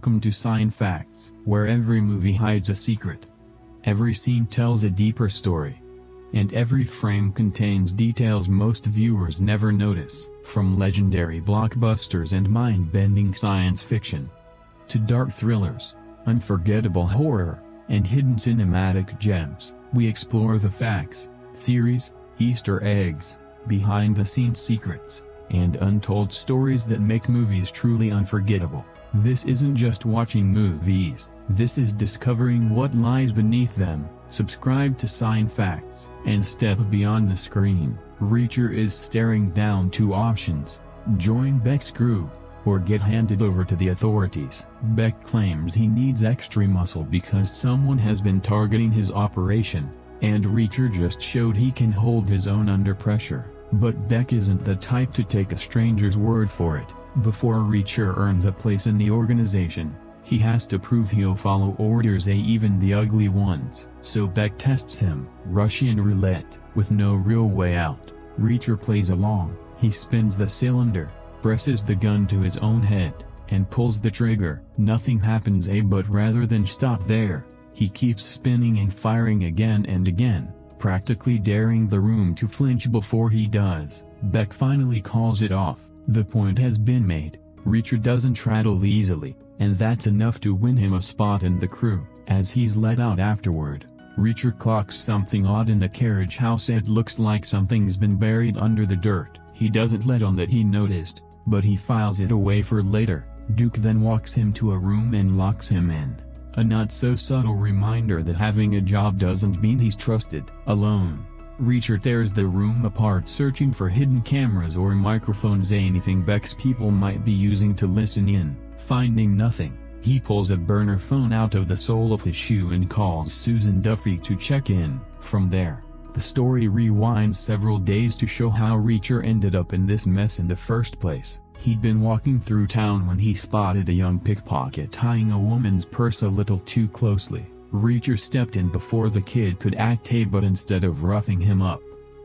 Welcome to Sign Facts, where every movie hides a secret. Every scene tells a deeper story. And every frame contains details most viewers never notice, from legendary blockbusters and mind-bending science fiction to dark thrillers, unforgettable horror, and hidden cinematic gems. We explore the facts, theories, Easter eggs, behind-the-scenes secrets, and untold stories that make movies truly unforgettable. This isn't just watching movies, this is discovering what lies beneath them. Subscribe to Sign Facts and step beyond the screen. Reacher is staring down two options: join Beck's crew, or get handed over to the authorities. Beck claims he needs extra muscle because someone has been targeting his operation, and Reacher just showed he can hold his own under pressure. But Beck isn't the type to take a stranger's word for it. Before Reacher earns a place in the organization, he has to prove he'll follow orders, even the ugly ones. So Beck tests him, Russian roulette, with no real way out. Reacher plays along. He spins the cylinder, presses the gun to his own head, and pulls the trigger. Nothing happens, but rather than stop there, he keeps spinning and firing again and again, practically daring the room to flinch before he does. Beck finally calls it off. The point has been made. Reacher doesn't rattle easily, and that's enough to win him a spot in the crew. As he's let out afterward, Reacher clocks something odd in the carriage house. It looks like something's been buried under the dirt. He doesn't let on that he noticed, but he files it away for later. Duke then walks him to a room and locks him in. A not-so-subtle reminder that having a job doesn't mean he's trusted. Alone, Reacher tears the room apart, searching for hidden cameras or microphones, anything Beck's people might be using to listen in. Finding nothing, he pulls a burner phone out of the sole of his shoe and calls Susan Duffy to check in. From there, the story rewinds several days to show how Reacher ended up in this mess in the first place. He'd been walking through town when he spotted a young pickpocket tying a woman's purse a little too closely. Reacher stepped in before the kid could act, but instead of roughing him up,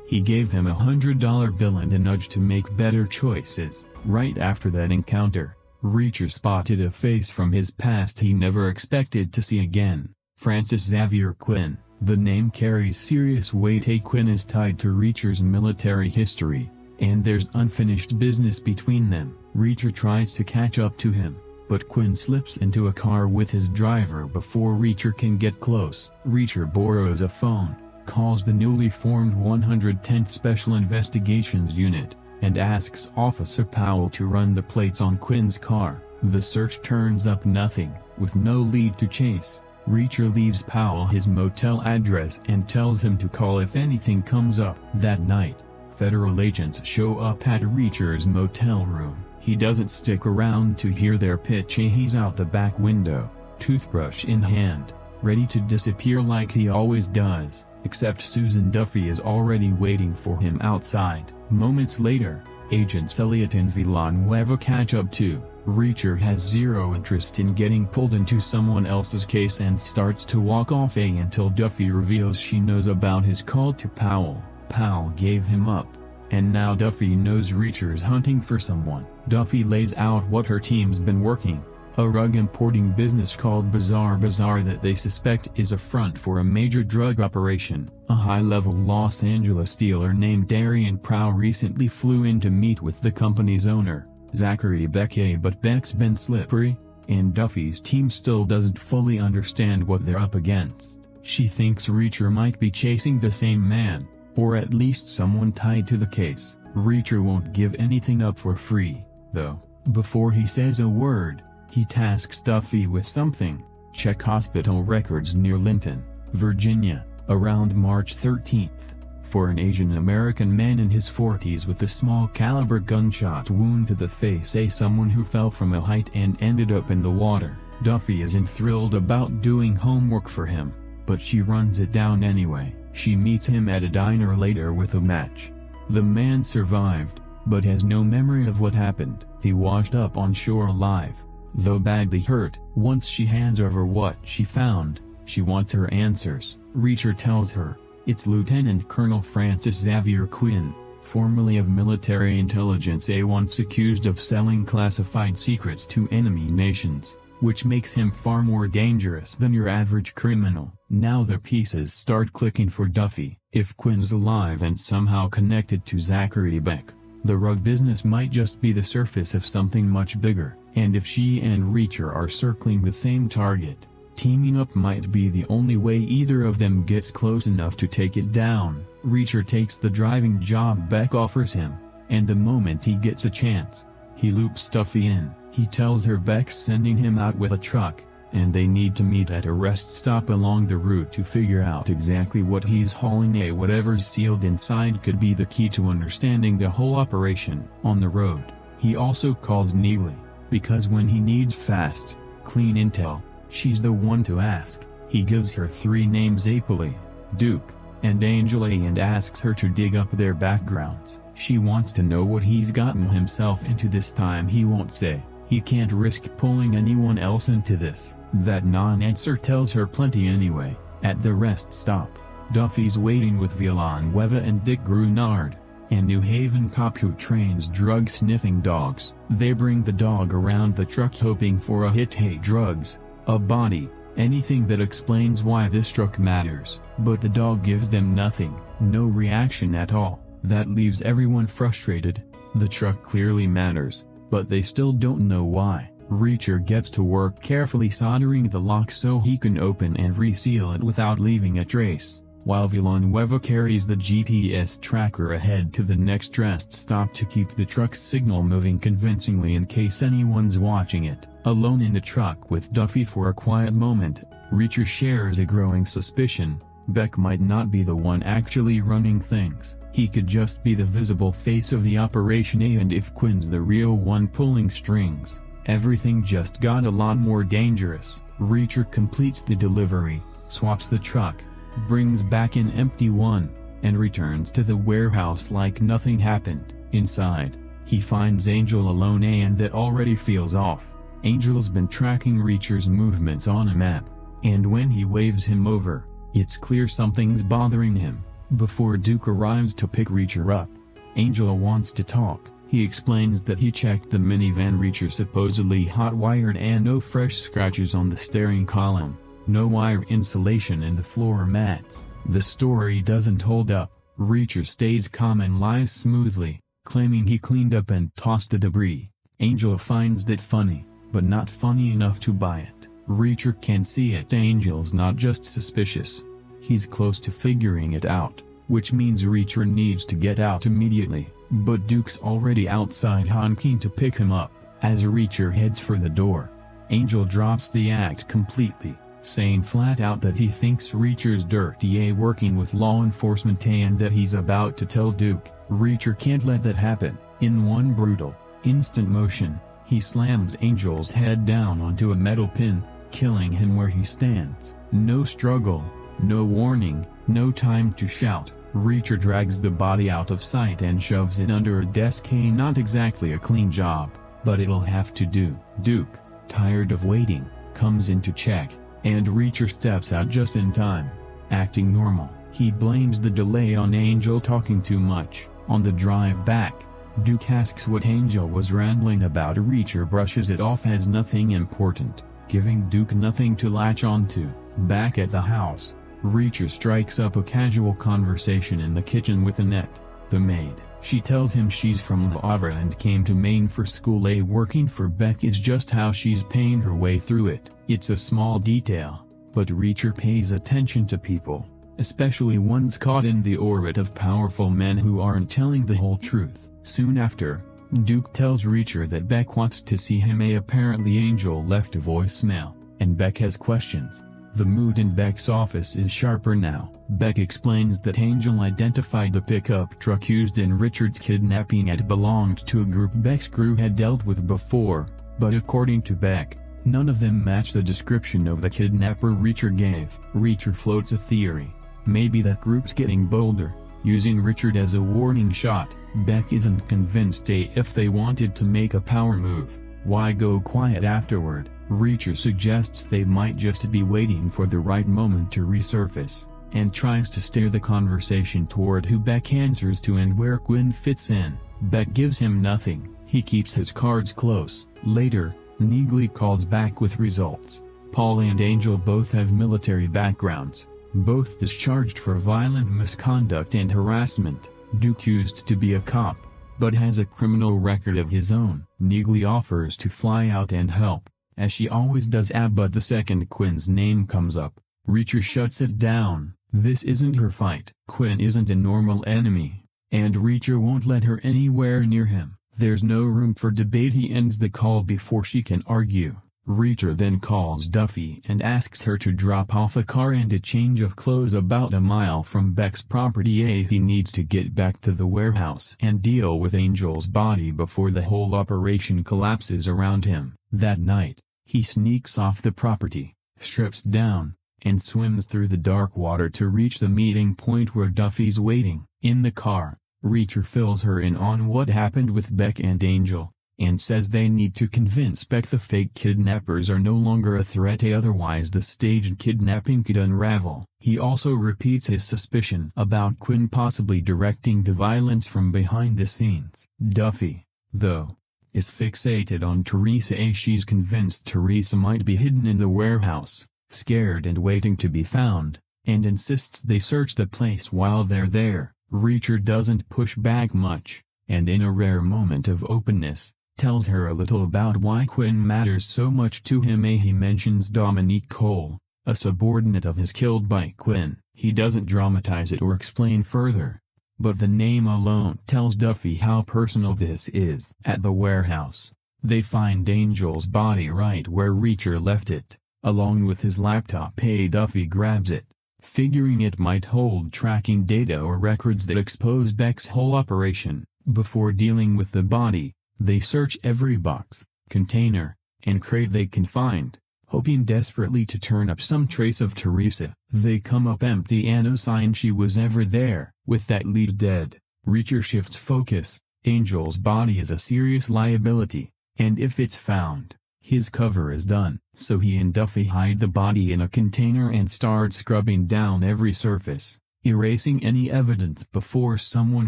he gave him a $100 bill and a nudge to make better choices. Right after that encounter, Reacher spotted a face from his past he never expected to see again: Francis Xavier Quinn. The name carries serious weight. Quinn is tied to Reacher's military history, and there's unfinished business between them. Reacher tries to catch up to him, but Quinn slips into a car with his driver before Reacher can get close. Reacher borrows a phone, calls the newly formed 110th Special Investigations Unit, and asks Officer Powell to run the plates on Quinn's car. The search turns up nothing. With no lead to chase, Reacher leaves Powell his motel address and tells him to call if anything comes up. That night, federal agents show up at Reacher's motel room. He doesn't stick around to hear their pitch. He's out the back window, toothbrush in hand, ready to disappear like he always does, except Susan Duffy is already waiting for him outside. Moments later, Agents Elliot and Villanueva catch up too. Reacher has zero interest in getting pulled into someone else's case and starts to walk off until Duffy reveals she knows about his call to Powell. Powell gave him up, and now Duffy knows Reacher's hunting for someone. Duffy lays out what her team's been working: a rug importing business called Bazaar that they suspect is a front for a major drug operation. A high-level Los Angeles dealer named Darian Prow recently flew in to meet with the company's owner, Zachary Beck, but Beck's been slippery, and Duffy's team still doesn't fully understand what they're up against. She thinks Reacher might be chasing the same man, or at least someone tied to the case. Reacher won't give anything up for free, though. Before he says a word, he tasks Duffy with something: check hospital records near Linton, Virginia, around March 13th, for an Asian American man in his 40s with a small caliber gunshot wound to the face, someone who fell from a height and ended up in the water. Duffy isn't thrilled about doing homework for him, but she runs it down anyway. She meets him at a diner later with a match. The man survived, but has no memory of what happened. He washed up on shore alive, though badly hurt. Once she hands over what she found, she wants her answers. Reacher tells her, it's Lieutenant Colonel Francis Xavier Quinn, formerly of military intelligence, once accused of selling classified secrets to enemy nations. which makes him far more dangerous than your average criminal. Now the pieces start clicking for Duffy. If Quinn's alive and somehow connected to Zachary Beck, the rug business might just be the surface of something much bigger. And if she and Reacher are circling the same target, teaming up might be the only way either of them gets close enough to take it down. Reacher takes the driving job Beck offers him, and the moment he gets a chance, he loops Duffy in. He tells her Beck's sending him out with a truck, and they need to meet at a rest stop along the route to figure out exactly what he's hauling. Whatever's sealed inside could be the key to understanding the whole operation. On the road, he also calls Neely, because when he needs fast, clean intel, she's the one to ask. He gives her 3 names: Apolly, Duke, and Angela, and asks her to dig up their backgrounds. She wants to know what he's gotten himself into. This time he won't say. He can't risk pulling anyone else into this. That non-answer tells her plenty anyway. At the rest stop, Duffy's waiting with Villanueva and Dick Grunard, a New Haven cop who trains drug-sniffing dogs. They bring the dog around the truck hoping for a hit: hey, drugs, a body, anything that explains why this truck matters. But the dog gives them nothing, no reaction at all. That leaves everyone frustrated. The truck clearly matters, but they still don't know why. Reacher gets to work carefully soldering the lock so he can open and reseal it without leaving a trace, while Villanueva carries the GPS tracker ahead to the next rest stop to keep the truck's signal moving convincingly in case anyone's watching it. Alone in the truck with Duffy for a quiet moment, Reacher shares a growing suspicion: Beck might not be the one actually running things. He could just be the visible face of the operation, and if Quinn's the real one pulling strings, everything just got a lot more dangerous. Reacher completes the delivery, swaps the truck, brings back an empty one, and returns to the warehouse like nothing happened. Inside, he finds Angel alone, and that already feels off. Angel's been tracking Reacher's movements on a map, and when he waves him over, it's clear something's bothering him. Before Duke arrives to pick Reacher up, Angela wants to talk. He explains that he checked the minivan Reacher supposedly hot-wired, and no fresh scratches on the steering column, no wire insulation in the floor mats. The story doesn't hold up. Reacher stays calm and lies smoothly, claiming he cleaned up and tossed the debris. Angela finds that funny, but not funny enough to buy it. Reacher can see it. Angel's not just suspicious, he's close to figuring it out, which means Reacher needs to get out immediately. But Duke's already outside honking to pick him up. As Reacher heads for the door, Angel drops the act completely, saying flat out that he thinks Reacher's dirty working with law enforcement and that he's about to tell Duke. Reacher can't let that happen. In one brutal, instant motion, he slams Angel's head down onto a metal pin, killing him where he stands. No struggle, no warning, no time to shout. Reacher drags the body out of sight and shoves it under a desk. Not exactly a clean job, but it'll have to do. Duke, tired of waiting, comes in to check, and Reacher steps out just in time. Acting normal, he blames the delay on Angel talking too much. On the drive back, Duke asks what Angel was rambling about. Reacher brushes it off as nothing important, giving Duke nothing to latch onto. Back at the house, Reacher strikes up a casual conversation in the kitchen with Annette, the maid. She tells him she's from La Havre and came to Maine for school. Working for Beck is just how she's paying her way through it. It's a small detail, but Reacher pays attention to people, especially ones caught in the orbit of powerful men who aren't telling the whole truth. Soon after, Duke tells Reacher that Beck wants to see him. Apparently Angel left a voicemail, and Beck has questions. The mood in Beck's office is sharper now. Beck explains that Angel identified the pickup truck used in Richard's kidnapping and belonged to a group Beck's crew had dealt with before, but according to Beck, none of them matched the description of the kidnapper Reacher gave. Reacher floats a theory: maybe that group's getting bolder, using Richard as a warning shot. Beck isn't convinced. If they wanted to make a power move, why go quiet afterward? Reacher suggests they might just be waiting for the right moment to resurface, and tries to steer the conversation toward who Beck answers to and where Quinn fits in. Beck gives him nothing. He keeps his cards close. Later, Negley calls back with results. Paul and Angel both have military backgrounds, both discharged for violent misconduct and harassment. Duke used to be a cop, but has a criminal record of his own. Negley offers to fly out and help, as she always does, but the second Quinn's name comes up, Reacher shuts it down. This isn't her fight. Quinn isn't a normal enemy, and Reacher won't let her anywhere near him. There's no room for debate. He ends the call before she can argue. Reacher then calls Duffy and asks her to drop off a car and a change of clothes about a mile from Beck's property. He needs to get back to the warehouse and deal with Angel's body before the whole operation collapses around him. That night, he sneaks off the property, strips down, and swims through the dark water to reach the meeting point where Duffy's waiting. In the car, Reacher fills her in on what happened with Beck and Angel, and says they need to convince Beck the fake kidnappers are no longer a threat, otherwise the staged kidnapping could unravel. He also repeats his suspicion about Quinn possibly directing the violence from behind the scenes. Duffy, though, is fixated on Teresa. She's convinced Teresa might be hidden in the warehouse, scared and waiting to be found, and insists they search the place while they're there. Reacher doesn't push back much, and in a rare moment of openness, tells her a little about why Quinn matters so much to him. He mentions Dominique Cole, a subordinate of his killed by Quinn. He doesn't dramatize it or explain further, but the name alone tells Duffy how personal this is. At the warehouse, they find Angel's body right where Reacher left it, along with his laptop. Duffy grabs it, figuring it might hold tracking data or records that expose Beck's whole operation. Before dealing with the body, they search every box, container, and crate they can find, hoping desperately to turn up some trace of Teresa. They come up empty and no sign she was ever there. With that lead dead, Reacher shifts focus. Angel's body is a serious liability, and if it's found, his cover is done. So he and Duffy hide the body in a container and start scrubbing down every surface, erasing any evidence before someone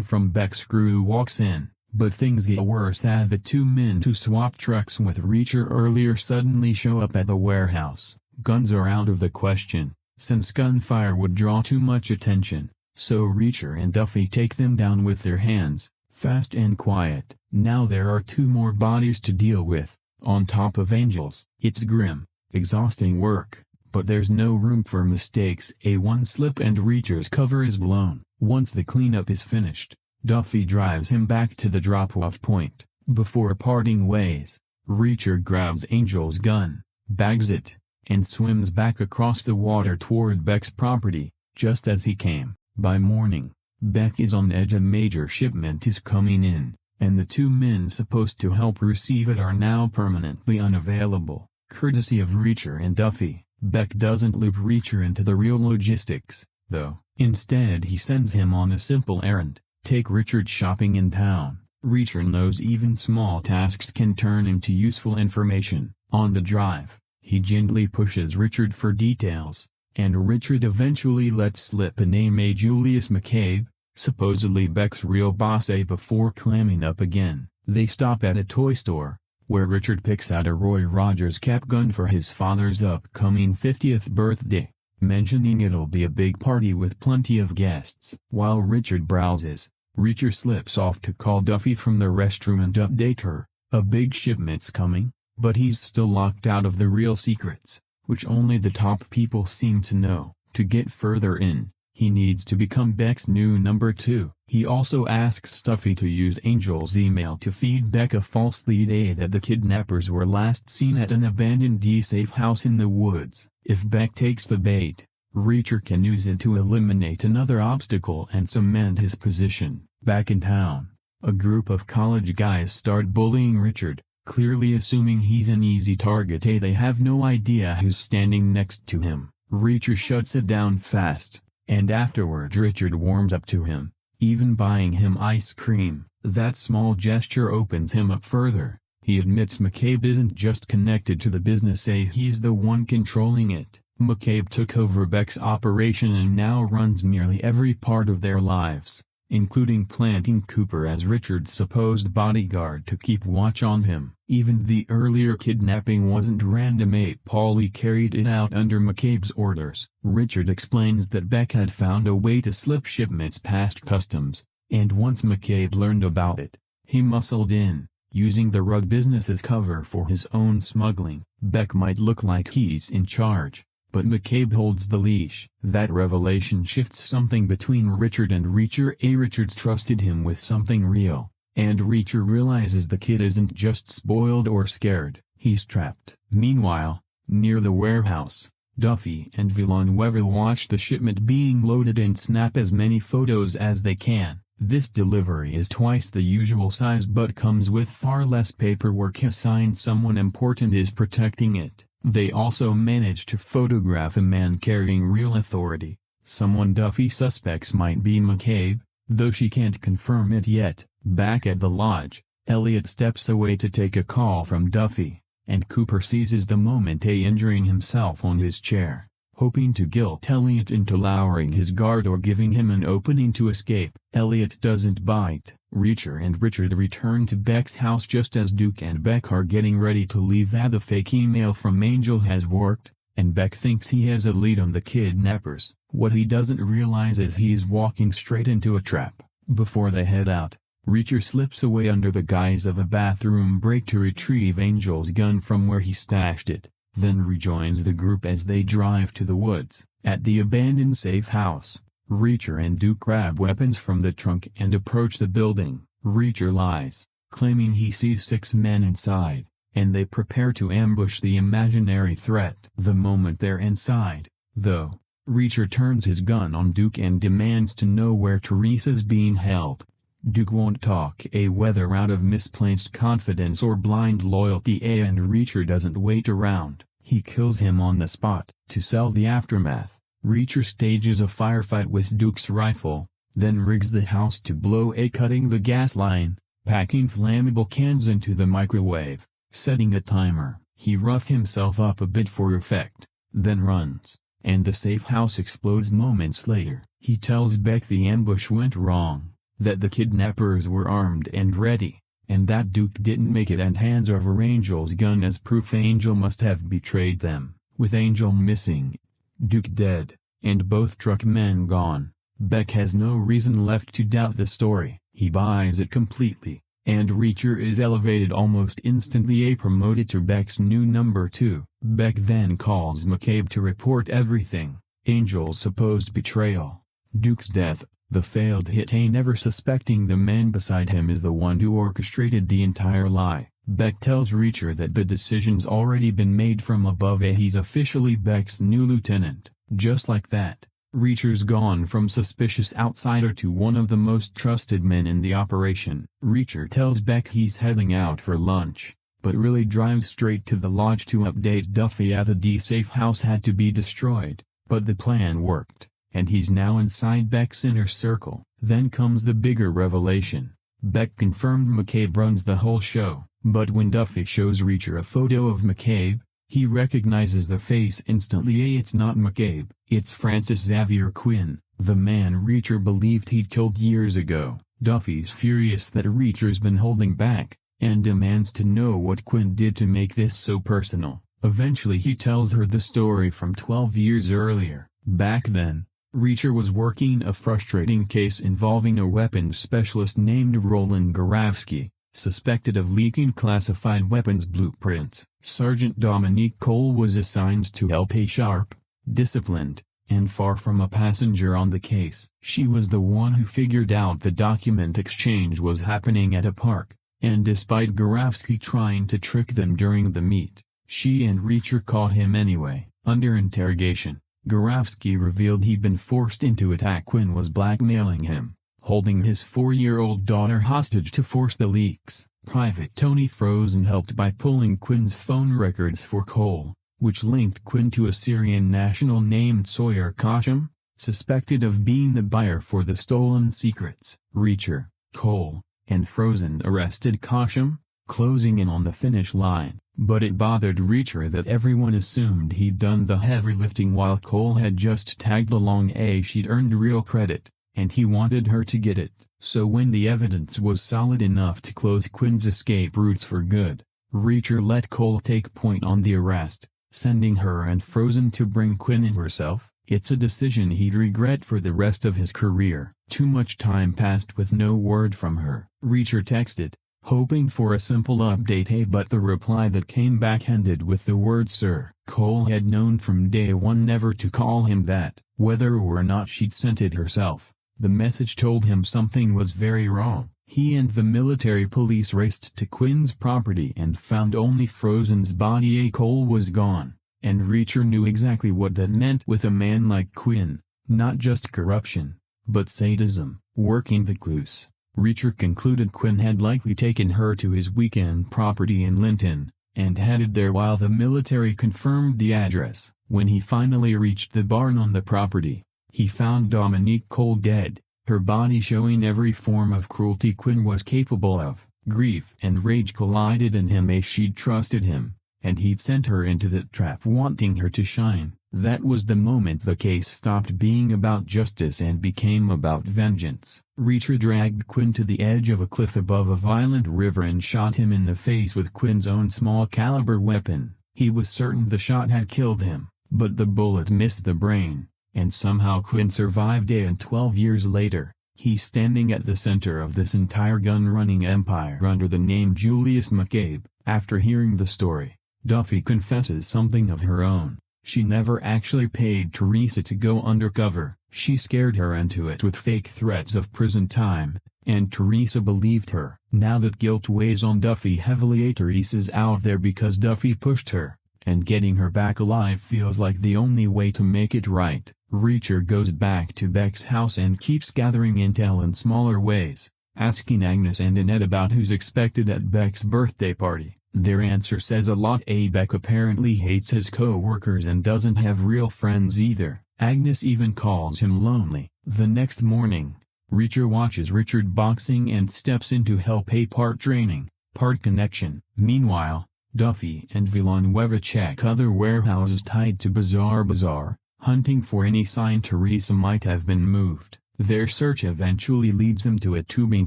from Beck's crew walks in. But things get worse as the two men who swapped trucks with Reacher earlier suddenly show up at the warehouse. Guns are out of the question, since gunfire would draw too much attention, so Reacher and Duffy take them down with their hands, fast and quiet. Now there are two more bodies to deal with, on top of Angel's. It's grim, exhausting work, but there's no room for mistakes. One slip and Reacher's cover is blown. Once the cleanup is finished, Duffy drives him back to the drop-off point. Before parting ways, Reacher grabs Angel's gun, bags it, and swims back across the water toward Beck's property, just as he came. By morning, Beck is on edge. A major shipment is coming in, and the two men supposed to help receive it are now permanently unavailable. Courtesy of Reacher and Duffy, Beck doesn't loop Reacher into the real logistics, though. Instead he sends him on a simple errand: take Richard shopping in town. Reacher knows even small tasks can turn into useful information. On the drive, he gently pushes Richard for details, and Richard eventually lets slip a name: Julius McCabe, supposedly Beck's real boss. Before clamming up again, they stop at a toy store, where Richard picks out a Roy Rogers cap gun for his father's upcoming 50th birthday, mentioning it'll be a big party with plenty of guests. While Richard browses, Reacher slips off to call Duffy from the restroom and update her. A big shipment's coming, but he's still locked out of the real secrets, which only the top people seem to know. To get further in, he needs to become Beck's new number 2. He also asks Duffy to use Angel's email to feed Beck a false lead: that the kidnappers were last seen at an abandoned safe house in the woods. If Beck takes the bait, Reacher can use it to eliminate another obstacle and cement his position. Back in town, a group of college guys start bullying Richard, clearly assuming he's an easy target. They have no idea who's standing next to him. Reacher shuts it down fast, and afterward Richard warms up to him, even buying him ice cream. That small gesture opens him up further. He admits McCabe isn't just connected to the business, he's the one controlling it. McCabe took over Beck's operation and now runs nearly every part of their lives. including planting Cooper as Richard's supposed bodyguard to keep watch on him. Even the earlier kidnapping wasn't random. Paulie carried it out under McCabe's orders. Richard explains that Beck had found a way to slip shipments past customs, and once McCabe learned about it, he muscled in, using the rug business as cover for his own smuggling. Beck might look like he's in charge, but McCabe holds the leash. That revelation shifts something between Richard and Reacher. Richard's trusted him with something real, and Reacher realizes the kid isn't just spoiled or scared, he's trapped. Meanwhile, near the warehouse, Duffy and Villanueva watch the shipment being loaded and snap as many photos as they can. This delivery is twice the usual size but comes with far less paperwork. A sign someone important is protecting it. They also manage to photograph a man carrying real authority, someone Duffy suspects might be McCabe, though she can't confirm it yet. Back at the lodge, Elliot steps away to take a call from Duffy, and Cooper seizes the moment, injuring himself on his chair, hoping to guilt Elliot into lowering his guard or giving him an opening to escape. Elliot doesn't bite. Reacher and Richard return to Beck's house just as Duke and Beck are getting ready to leave. The fake email from Angel has worked, and Beck thinks he has a lead on the kidnappers. What he doesn't realize is he's walking straight into a trap. Before they head out, Reacher slips away under the guise of a bathroom break to retrieve Angel's gun from where he stashed it, then rejoins the group as they drive to the woods. At the abandoned safe house, Reacher and Duke grab weapons from the trunk and approach the building. Reacher lies, claiming he sees 6 men inside, and they prepare to ambush the imaginary threat. The moment they're inside, though, Reacher turns his gun on Duke and demands to know where Teresa's being held. Duke won't talk, whether out of misplaced confidence or blind loyalty, and Reacher doesn't wait around. He kills him on the spot. To sell the aftermath, Reacher stages a firefight with Duke's rifle, then rigs the house to blow, cutting the gas line, packing flammable cans into the microwave, setting a timer. He roughs himself up a bit for effect, then runs, and the safe house explodes moments later. He tells Beck the ambush went wrong, that the kidnappers were armed and ready, and that Duke didn't make it, and hands over Angel's gun as proof. Angel must have betrayed them. With Angel missing, Duke dead, and both truck men gone, Beck has no reason left to doubt the story. He buys it completely, and Reacher is elevated almost instantly, promoted to Beck's new number 2. Beck then calls McCabe to report everything: Angel's supposed betrayal, Duke's death, the failed hit, never suspecting the man beside him is the one who orchestrated the entire lie. Beck tells Reacher that the decision's already been made from above, he's officially Beck's new lieutenant. Just like that, Reacher's gone from suspicious outsider to one of the most trusted men in the operation. Reacher tells Beck he's heading out for lunch, but really drives straight to the lodge to update Duffy. The safe house had to be destroyed, but the plan worked, and he's now inside Beck's inner circle. Then comes the bigger revelation. Beck confirmed McCabe runs the whole show, but when Duffy shows Reacher a photo of McCabe, he recognizes the face instantly. It's not McCabe, it's Francis Xavier Quinn, the man Reacher believed he'd killed years ago. Duffy's furious that Reacher's been holding back, and demands to know what Quinn did to make this so personal. Eventually he tells her the story from 12 years earlier. Back then, Reacher was working a frustrating case involving a weapons specialist named Roland Goravsky, suspected of leaking classified weapons blueprints. Sergeant Dominique Cole was assigned to help. Sharp, disciplined, and far from a passenger on the case. She was the one who figured out the document exchange was happening at a park, and despite Goravsky trying to trick them during the meet, she and Reacher caught him anyway. Under interrogation, Goravsky revealed he'd been forced into it. Quinn was blackmailing him, holding his 4-year-old daughter hostage to force the leaks. Private Tony Frozen helped by pulling Quinn's phone records for Cole, which linked Quinn to a Syrian national named Sonya Cassidy, suspected of being the buyer for the stolen secrets. Reacher, Cole, and Frozen arrested Cassidy, closing in on the finish line. But it bothered Reacher that everyone assumed he'd done the heavy lifting while Cole had just tagged along. She'd earned real credit, and he wanted her to get it. So when the evidence was solid enough to close Quinn's escape routes for good, Reacher let Cole take point on the arrest, sending her and Frozen to bring Quinn in herself. It's a decision he'd regret for the rest of his career. Too much time passed with no word from her. Reacher texted, hoping for a simple update, hey, but the reply that came back ended with the word sir. Cole had known from day one never to call him that, whether or not she'd sent it herself. The message told him something was very wrong. He and the military police raced to Quinn's property and found only Frozen's body. Cole was gone, and Reacher knew exactly what that meant with a man like Quinn. Not just corruption, but sadism. Working the clues, Reacher concluded Quinn had likely taken her to his weekend property in Linton, and headed there while the military confirmed the address. When he finally reached the barn on the property, he found Dominique Cole dead, her body showing every form of cruelty Quinn was capable of. Grief and rage collided in him as she'd trusted him, and he'd sent her into that trap wanting her to shine. That was the moment the case stopped being about justice and became about vengeance. Reacher dragged Quinn to the edge of a cliff above a violent river and shot him in the face with Quinn's own small-caliber weapon. He was certain the shot had killed him, but the bullet missed the brain, and somehow Quinn survived. And 12 years later, he's standing at the center of this entire gun-running empire under the name Julius McCabe. After hearing the story, Duffy confesses something of her own. She never actually paid Teresa to go undercover. She scared her into it with fake threats of prison time, and Teresa believed her. Now that guilt weighs on Duffy heavily, Teresa's out there because Duffy pushed her, and getting her back alive feels like the only way to make it right. Reacher goes back to Beck's house and keeps gathering intel in smaller ways, asking Agnes and Annette about who's expected at Beck's birthday party. Their answer says a lot. Beck apparently hates his co-workers and doesn't have real friends either. Agnes even calls him lonely. The next morning, Reacher watches Richard boxing and steps in to help. Part training, part connection. Meanwhile, Duffy and Villanueva check other warehouses tied to Bazaar, hunting for any sign Teresa might have been moved. Their search eventually leads them to a tubing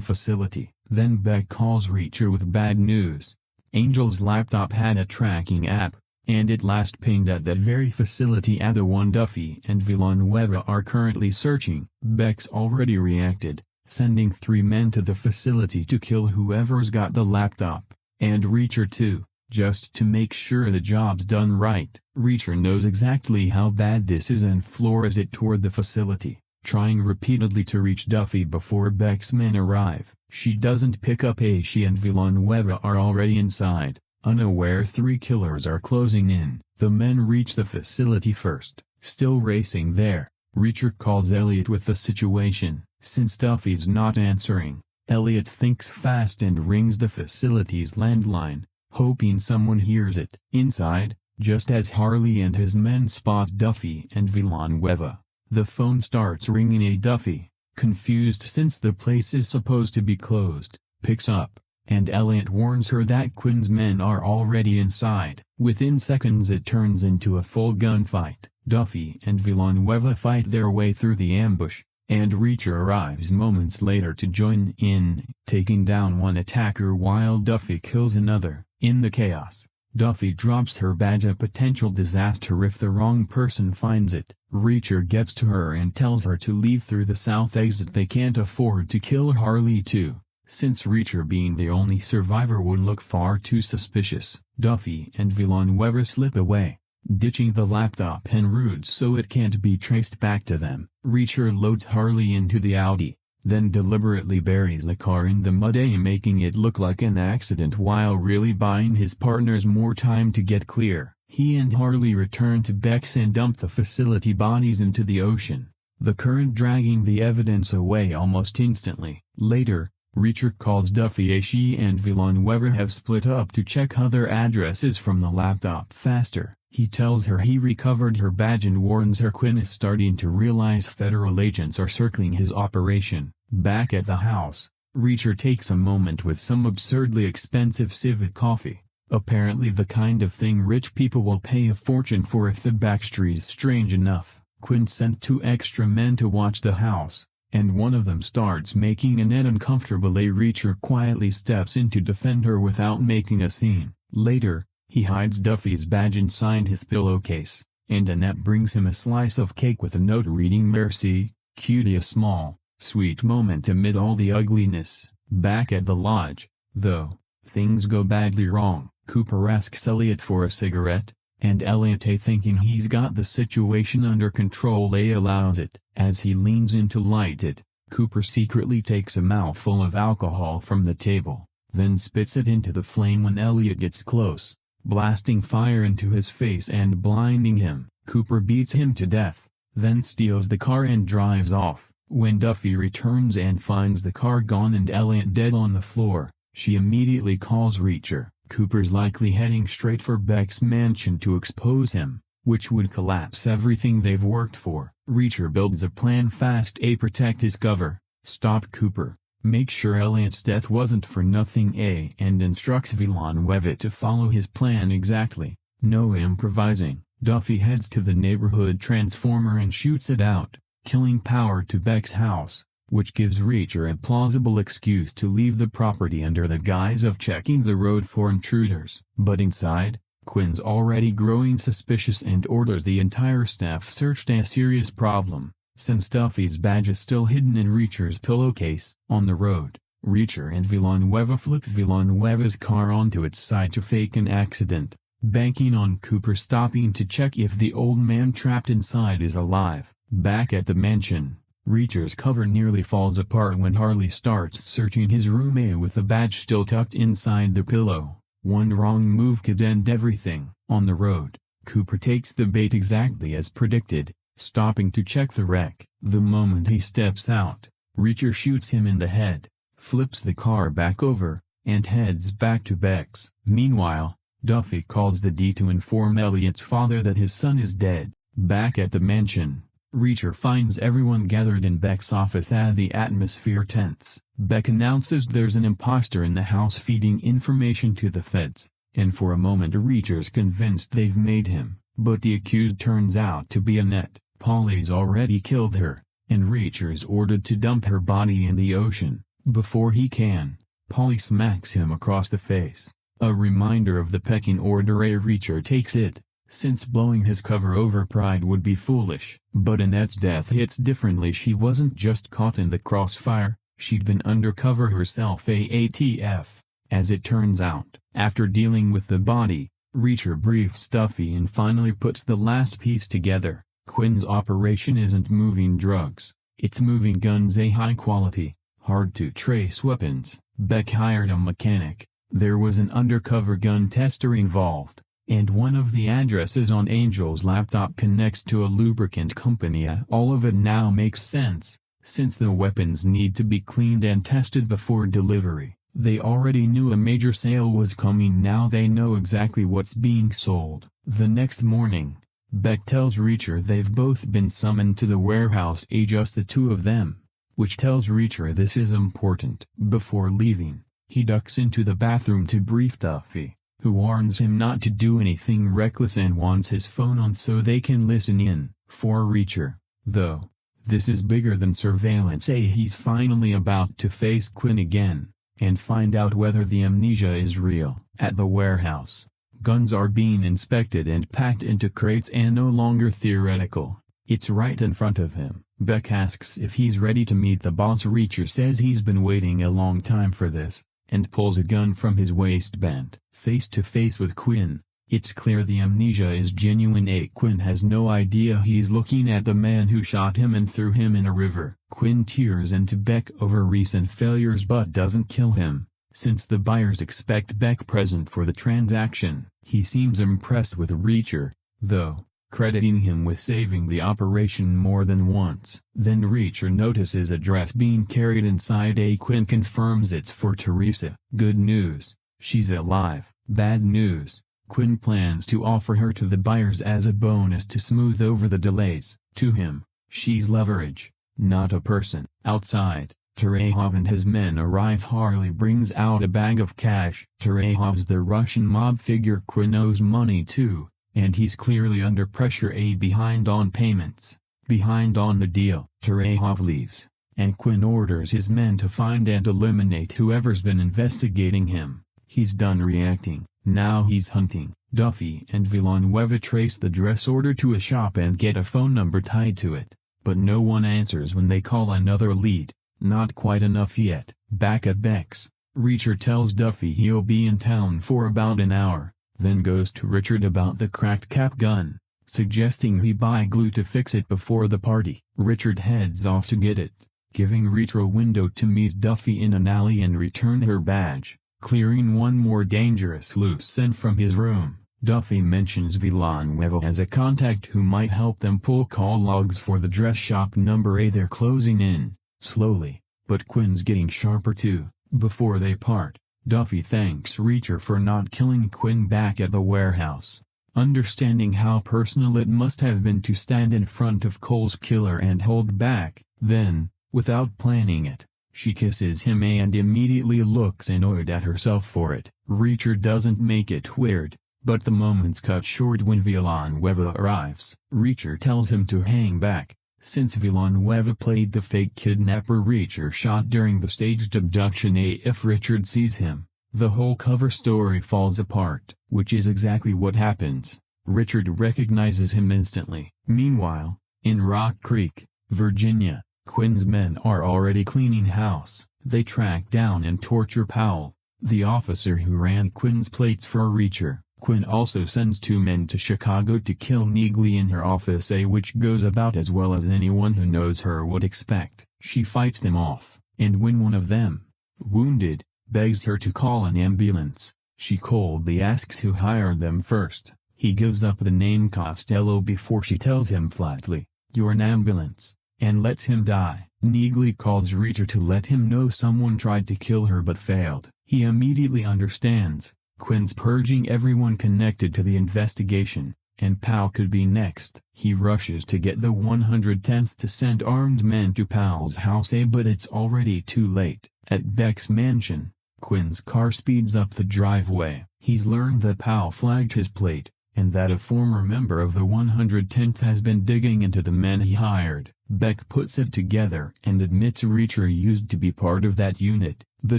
facility. Then Beck calls Reacher with bad news. Angel's laptop had a tracking app, and it last pinged at that very facility at the one Duffy and Villanueva are currently searching. Beck's already reacted, sending 3 men to the facility to kill whoever's got the laptop, and Reacher too, just to make sure the job's done right. Reacher knows exactly how bad this is and floors it toward the facility, trying repeatedly to reach Duffy before Beck's men arrive. She doesn't pick up. She and Villanueva are already inside, unaware 3 killers are closing in. The men reach the facility first. Still racing there, Reacher calls Elliot with the situation. Since Duffy's not answering, Elliot thinks fast and rings the facility's landline, hoping someone hears it. Inside, just as Harley and his men spot Duffy and Villanueva, the phone starts ringing. Duffy, confused since the place is supposed to be closed, picks up, and Elliot warns her that Quinn's men are already inside. Within seconds it turns into a full gunfight. Duffy and Villanueva fight their way through the ambush, and Reacher arrives moments later to join in, taking down one attacker while Duffy kills another. In the chaos, Duffy drops her badge, a potential disaster if the wrong person finds it. Reacher gets to her and tells her to leave through the south exit. They can't afford to kill Harley too, since Reacher being the only survivor would look far too suspicious. Duffy and Villanueva slip away, ditching the laptop en route so it can't be traced back to them. Reacher loads Harley into the Audi, then deliberately buries the car in the mud, making it look like an accident while really buying his partners more time to get clear. He and Harley return to Beck's and dump the facility bodies into the ocean, the current dragging the evidence away almost instantly. Later, Reacher calls Duffy. She and Villanueva have split up to check other addresses from the laptop faster. He tells her he recovered her badge and warns her Quinn is starting to realize federal agents are circling his operation. Back at the house, Reacher takes a moment with some absurdly expensive civet coffee, apparently the kind of thing rich people will pay a fortune for if the backstreet's strange enough. Quinn sent 2 extra men to watch the house, and one of them starts making Annette uncomfortable. A Reacher quietly steps in to defend her without making a scene. Later, he hides Duffy's badge inside his pillowcase, and Annette brings him a slice of cake with a note reading "Merci, cutie." A small, sweet moment amid all the ugliness. Back at the lodge, though, things go badly wrong. Cooper asks Elliot for a cigarette, and Elliot, thinking he's got the situation under control, allows it. As he leans in to light it, Cooper secretly takes a mouthful of alcohol from the table, then spits it into the flame when Elliot gets close, blasting fire into his face and blinding him. Cooper beats him to death, then steals the car and drives off. When Duffy returns and finds the car gone and Elliot dead on the floor, she immediately calls Reacher. Cooper's likely heading straight for Beck's mansion to expose him, which would collapse everything they've worked for. Reacher builds a plan fast: protect his cover, stop Cooper, make sure Elliot's death wasn't for nothing, and instructs Villeneuve to follow his plan exactly. No improvising. Duffy heads to the neighborhood transformer and shoots it out, killing power to Beck's house, which gives Reacher a plausible excuse to leave the property under the guise of checking the road for intruders. But inside, Quinn's already growing suspicious and orders the entire staff searched. A serious problem, since Duffy's badge is still hidden in Reacher's pillowcase. On the road, Reacher and Villeneuve flip Villeneuve's car onto its side to fake an accident, banking on Cooper stopping to check if the old man trapped inside is alive. Back at the mansion, Reacher's cover nearly falls apart when Harley starts searching his room with the badge still tucked inside the pillow. One wrong move could end everything. On the road, Cooper takes the bait exactly as predicted, stopping to check the wreck. The moment he steps out, Reacher shoots him in the head, flips the car back over, and heads back to Beck's. Meanwhile, Duffy calls the D to inform Elliot's father that his son is dead. Back at the mansion, Reacher finds everyone gathered in Beck's office as the atmosphere tense. Beck announces there's an imposter in the house feeding information to the feds, and for a moment Reacher's convinced they've made him. But the accused turns out to be Annette. Polly's already killed her, and Reacher's ordered to dump her body in the ocean. Before he can, Polly smacks him across the face. A reminder of the pecking order. Reacher takes it, since blowing his cover over pride would be foolish. But Annette's death hits differently. She wasn't just caught in the crossfire, she'd been undercover herself. ATF. As it turns out, after dealing with the body, Reacher briefs Duffy and finally puts the last piece together. Quinn's operation isn't moving drugs, it's moving guns. High quality, hard to trace weapons. Beck hired a mechanic. There was an undercover gun tester involved, and one of the addresses on Angel's laptop connects to a lubricant company. All of it now makes sense, since the weapons need to be cleaned and tested before delivery. They already knew a major sale was coming. Now they know exactly what's being sold. The next morning, Beck tells Reacher they've both been summoned to the warehouse, just the two of them, which tells Reacher this is important. Before leaving, he ducks into the bathroom to brief Duffy, who warns him not to do anything reckless and wants his phone on so they can listen in. For Reacher, though, this is bigger than surveillance. He's finally about to face Quinn again, and find out whether the amnesia is real. At the warehouse, guns are being inspected and packed into crates and no longer theoretical. It's right in front of him. Beck asks if he's ready to meet the boss. Reacher says he's been waiting a long time for this, and pulls a gun from his waistband. Face to face with Quinn, it's clear the amnesia is genuine. Quinn has no idea he's looking at the man who shot him and threw him in a river. Quinn tears into Beck over recent failures but doesn't kill him, since the buyers expect Beck present for the transaction. He seems impressed with Reacher, though, crediting him with saving the operation more than once. Then Reacher notices a dress being carried inside. Quinn confirms it's for Teresa. Good news, she's alive. Bad news, Quinn plans to offer her to the buyers as a bonus to smooth over the delays. To him, she's leverage, not a person. Outside, Terehov and his men arrive. Harley brings out a bag of cash. Terehov's the Russian mob figure Quinn owes money to, and he's clearly under pressure. Behind on payments, behind on the deal. Terehov leaves, and Quinn orders his men to find and eliminate whoever's been investigating him. He's done reacting, now he's hunting. Duffy and Villanueva trace the dress order to a shop and get a phone number tied to it, but no one answers when they call another lead. Not quite enough yet. Back at Beck's, Reacher tells Duffy he'll be in town for about an hour, then goes to Richard about the cracked cap gun, suggesting he buy glue to fix it before the party. Richard heads off to get it, giving Reacher a window to meet Duffy in an alley and return her badge, clearing one more dangerous loose end from his room. Duffy mentions Villanueva as a contact who might help them pull call logs for the dress shop number 8 they're closing in, slowly, but Quinn's getting sharper too. Before they part, Duffy thanks Reacher for not killing Quinn back at the warehouse, understanding how personal it must have been to stand in front of Cole's killer and hold back. Then, without planning it, she kisses him and immediately looks annoyed at herself for it. Reacher doesn't make it weird, but the moment's cut short when Villanueva arrives. Reacher tells him to hang back, since Villanueva played the fake kidnapper Reacher shot during the staged abduction. If Richard sees him, the whole cover story falls apart, which is exactly what happens. Richard recognizes him instantly. Meanwhile, in Rock Creek, Virginia, Quinn's men are already cleaning house. They track down and torture Powell, the officer who ran Quinn's plates for Reacher. Quinn also sends 2 men to Chicago to kill Neagley in her office, which goes about as well as anyone who knows her would expect. She fights them off, and when one of them, wounded, begs her to call an ambulance, she coldly asks who hired them first. He gives up the name Costello before she tells him flatly, "You're an ambulance," and lets him die. Neagley calls Reacher to let him know someone tried to kill her but failed. He immediately understands. Quinn's purging everyone connected to the investigation, and Powell could be next. He rushes to get the 110th to send armed men to Powell's house, but it's already too late. At Beck's mansion, Quinn's car speeds up the driveway. He's learned that Powell flagged his plate, and that a former member of the 110th has been digging into the men he hired. Beck puts it together and admits Reacher used to be part of that unit. The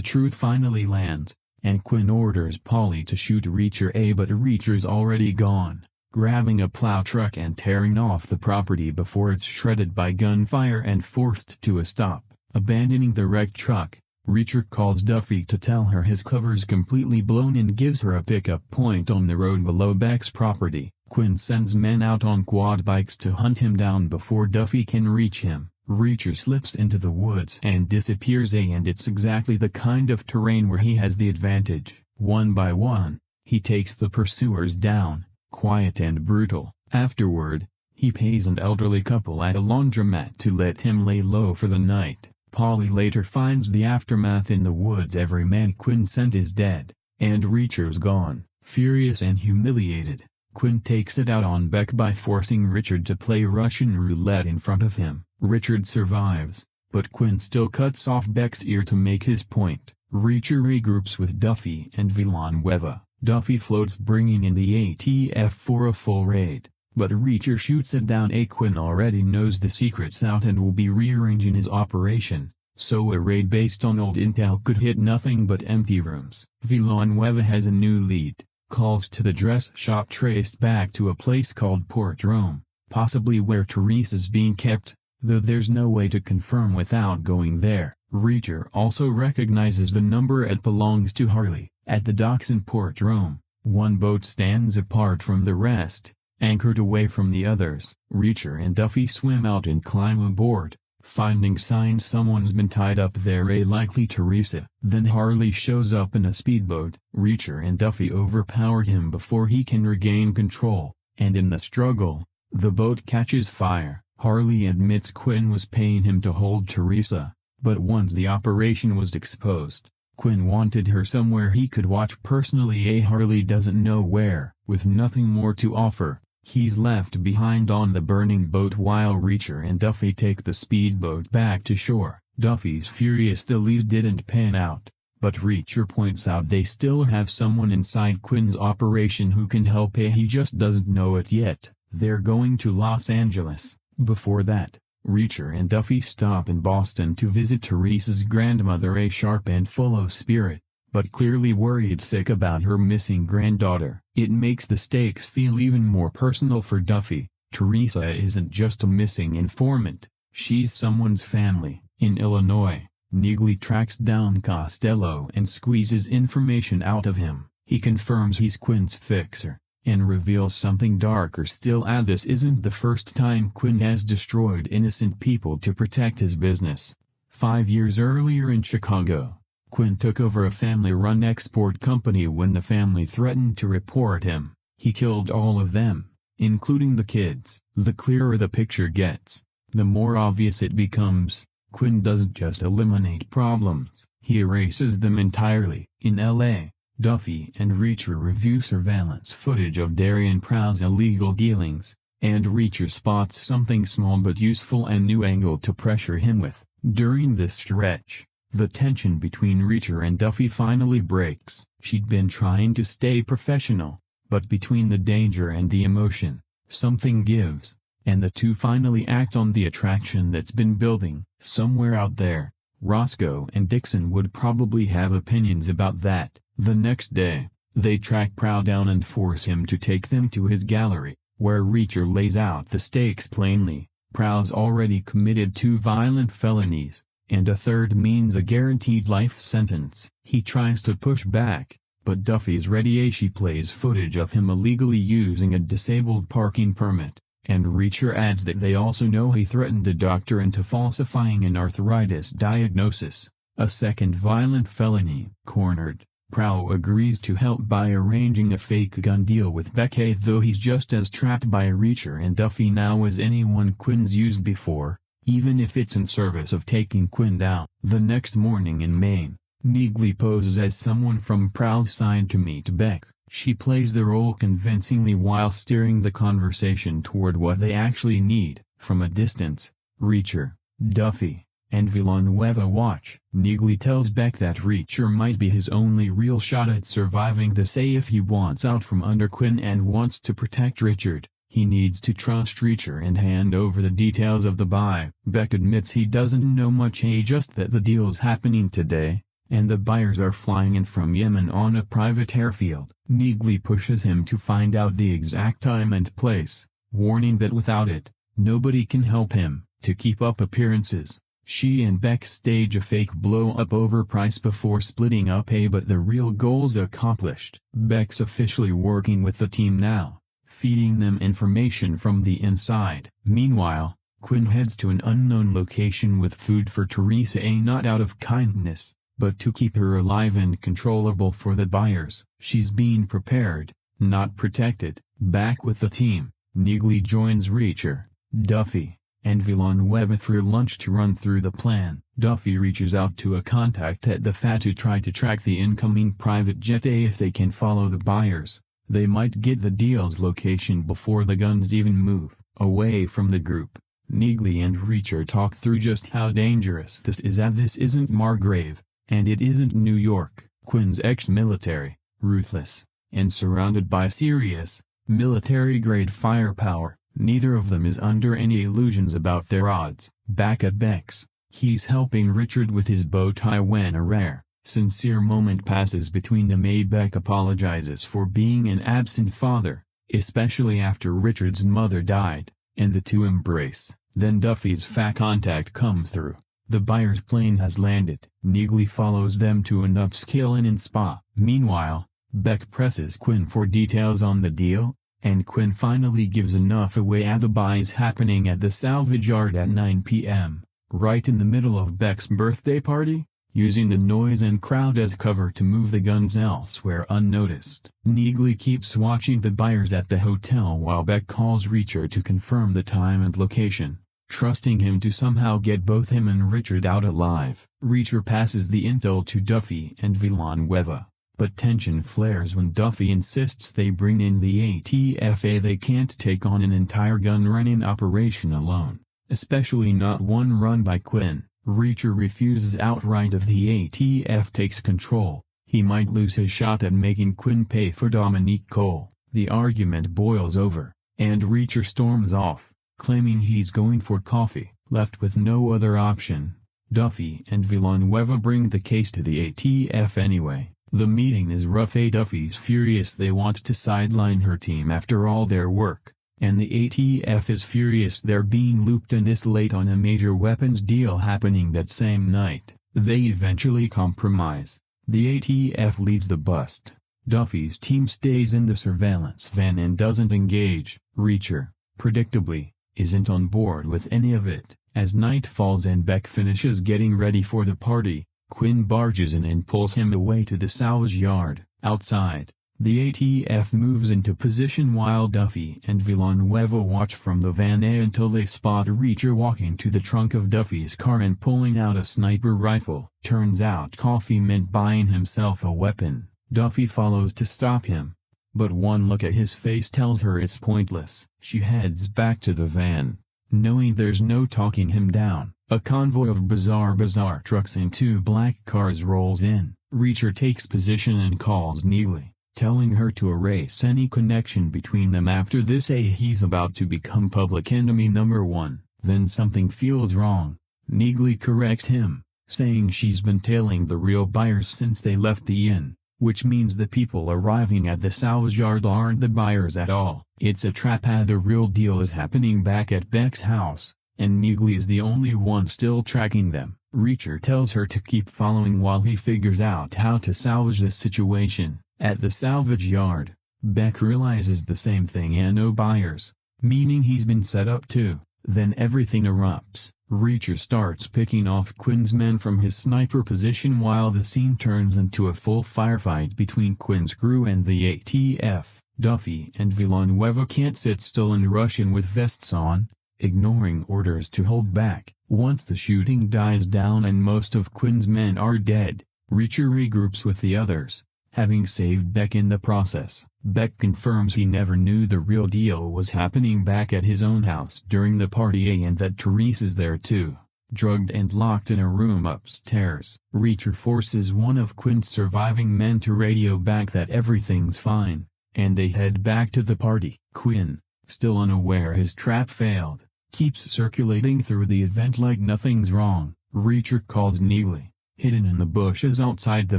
truth finally lands, and Quinn orders Polly to shoot Reacher, but Reacher's already gone, grabbing a plow truck and tearing off the property before it's shredded by gunfire and forced to a stop. Abandoning the wrecked truck, Reacher calls Duffy to tell her his cover's completely blown and gives her a pickup point on the road below Beck's property. Quinn sends men out on quad bikes to hunt him down before Duffy can reach him. Reacher slips into the woods and disappears, and it's exactly the kind of terrain where he has the advantage. One by one, he takes the pursuers down, quiet and brutal. Afterward, he pays an elderly couple at a laundromat to let him lay low for the night. Polly later finds the aftermath in the woods. Every man Quinn sent is dead, and Reacher's gone. Furious and humiliated, Quinn takes it out on Beck by forcing Richard to play Russian roulette in front of him. Richard survives, but Quinn still cuts off Beck's ear to make his point. Reacher regroups with Duffy and Villanueva. Duffy floats, bringing in the ATF for a full raid, but Reacher shoots it down. Quinn already knows the secret's out and will be rearranging his operation, so a raid based on old intel could hit nothing but empty rooms. Villanueva has a new lead, calls to the dress shop traced back to a place called Port Rome, possibly where Teresa's being kept, though there's no way to confirm without going there. Reacher also recognizes the number. It belongs to Harley. At the docks in Port Rome, one boat stands apart from the rest, anchored away from the others. Reacher and Duffy swim out and climb aboard, finding signs someone's been tied up there, likely Teresa. Then Harley shows up in a speedboat. Reacher and Duffy overpower him before he can regain control, and in the struggle, the boat catches fire. Harley admits Quinn was paying him to hold Teresa, but once the operation was exposed, Quinn wanted her somewhere he could watch personally. Harley doesn't know where. With nothing more to offer, he's left behind on the burning boat while Reacher and Duffy take the speedboat back to shore. Duffy's furious the lead didn't pan out, but Reacher points out they still have someone inside Quinn's operation who can help. He just doesn't know it yet. They're going to Los Angeles. Before that, Reacher and Duffy stop in Boston to visit Teresa's grandmother, a sharp and full of spirit, but clearly worried sick about her missing granddaughter. It makes the stakes feel even more personal for Duffy. Teresa isn't just a missing informant, she's someone's family. In Illinois, Neagley tracks down Costello and squeezes information out of him. He confirms he's Quinn's fixer, and reveals something darker still. This isn't the first time Quinn has destroyed innocent people to protect his business. 5 years earlier in Chicago, Quinn took over a family-run export company when the family threatened to report him. He killed all of them, including the kids. The clearer the picture gets, the more obvious it becomes. Quinn doesn't just eliminate problems, he erases them entirely. In L.A., Duffy and Reacher review surveillance footage of Darian Prowse's illegal dealings, and Reacher spots something small but useful and new angle to pressure him with. During this stretch, the tension between Reacher and Duffy finally breaks. She'd been trying to stay professional, but between the danger and the emotion, something gives, and the two finally act on the attraction that's been building. Somewhere out there, Roscoe and Dixon would probably have opinions about that. The next day, they track Prow down and force him to take them to his gallery, where Reacher lays out the stakes plainly. Prow's already committed 2 violent felonies, and a third means a guaranteed life sentence. He tries to push back, but Duffy's ready. She plays footage of him illegally using a disabled parking permit, and Reacher adds that they also know he threatened a doctor into falsifying an arthritis diagnosis, a second violent felony. Cornered, Prow agrees to help by arranging a fake gun deal with Beckett, though he's just as trapped by Reacher and Duffy now as anyone Quinn's used before, even if it's in service of taking Quinn down. The next morning in Maine, Neagley poses as someone from Prow's side to meet Beck. She plays the role convincingly while steering the conversation toward what they actually need. From a distance, Reacher, Duffy, and Villanueva watch. Neagley tells Beck that Reacher might be his only real shot at surviving the say if he wants out from under Quinn and wants to protect Richard. He needs to trust Reacher and hand over the details of the buy. Beck admits he doesn't know much, just that the deal's happening today, and the buyers are flying in from Yemen on a private airfield. Neagley pushes him to find out the exact time and place, warning that without it, nobody can help him. To keep up appearances, she and Beck stage a fake blow-up over price before splitting up, but the real goal's accomplished. Beck's officially working with the team now, feeding them information from the inside. Meanwhile, Quinn heads to an unknown location with food for Teresa, not out of kindness, but to keep her alive and controllable for the buyers. She's being prepared, not protected. Back with the team, Neagley joins Reacher, Duffy, and Villanueva for lunch to run through the plan. Duffy reaches out to a contact at the FAA to try to track the incoming private jet. If they can follow the buyers, they might get the deal's location before the guns even move. Away from the group, Neagley and Reacher talk through just how dangerous this is. This isn't Margrave, and it isn't New York. Quinn's ex-military, ruthless, and surrounded by serious, military-grade firepower. Neither of them is under any illusions about their odds. Back at Beck's, he's helping Richard with his bow tie when a rare, sincere moment passes between them. Beck apologizes for being an absent father, especially after Richard's mother died, and the two embrace. Then Duffy's FAA contact comes through. The buyer's plane has landed. Neagley follows them to an upscale inn and spa. Meanwhile, Beck presses Quinn for details on the deal, and Quinn finally gives enough away. The buy is happening at the salvage yard at 9 p.m., right in the middle of Beck's birthday party, using the noise and crowd as cover to move the guns elsewhere unnoticed. Neagley keeps watching the buyers at the hotel while Beck calls Reacher to confirm the time and location, trusting him to somehow get both him and Richard out alive. Reacher passes the intel to Duffy and Villanueva, but tension flares when Duffy insists they bring in the ATF. They can't take on an entire gun-running operation alone, especially not one run by Quinn. Reacher refuses outright. If the ATF takes control, he might lose his shot at making Quinn pay for Dominique Cole. The argument boils over, and Reacher storms off, claiming he's going for coffee. Left with no other option, Duffy and Villanueva bring the case to the ATF anyway. The meeting is rough. Duffy's furious. They want to sideline her team after all their work, and the ATF is furious they're being looped in this late on a major weapons deal happening that same night. They eventually compromise. The ATF leads the bust. Duffy's team stays in the surveillance van and doesn't engage. Reacher, predictably, isn't on board with any of it. As night falls and Beck finishes getting ready for the party, Quinn barges in and pulls him away to the salvage yard. Outside, the ATF moves into position while Duffy and Villanueva watch from the van until they spot Reacher walking to the trunk of Duffy's car and pulling out a sniper rifle. Turns out Coffee meant buying himself a weapon. Duffy follows to stop him, but one look at his face tells her it's pointless. She heads back to the van, knowing there's no talking him down. A convoy of bizarre trucks and 2 black cars rolls in. Reacher takes position and calls Neely, telling her to erase any connection between them after this. He's about to become public enemy number 1. Then something feels wrong. Neely corrects him, saying she's been tailing the real buyers since they left the inn, which means the people arriving at the salvage yard aren't the buyers at all. It's a trap. The real deal is happening back at Beck's house, and Neely is the only one still tracking them. Reacher tells her to keep following while he figures out how to salvage the situation. At the salvage yard, Beck realizes the same thing and no buyers, meaning he's been set up too. Then everything erupts. Reacher starts picking off Quinn's men from his sniper position while the scene turns into a full firefight between Quinn's crew and the ATF. Duffy and Villanueva can't sit still and rush in with vests on, ignoring orders to hold back. Once the shooting dies down and most of Quinn's men are dead, Reacher regroups with the others, having saved Beck in the process. Beck confirms he never knew the real deal was happening back at his own house during the party and that Teresa's there too, drugged and locked in a room upstairs. Reacher forces one of Quinn's surviving men to radio back that everything's fine, and they head back to the party. Quinn, still unaware his trap failed, keeps circulating through the event like nothing's wrong. Reacher calls Neely, hidden in the bushes outside the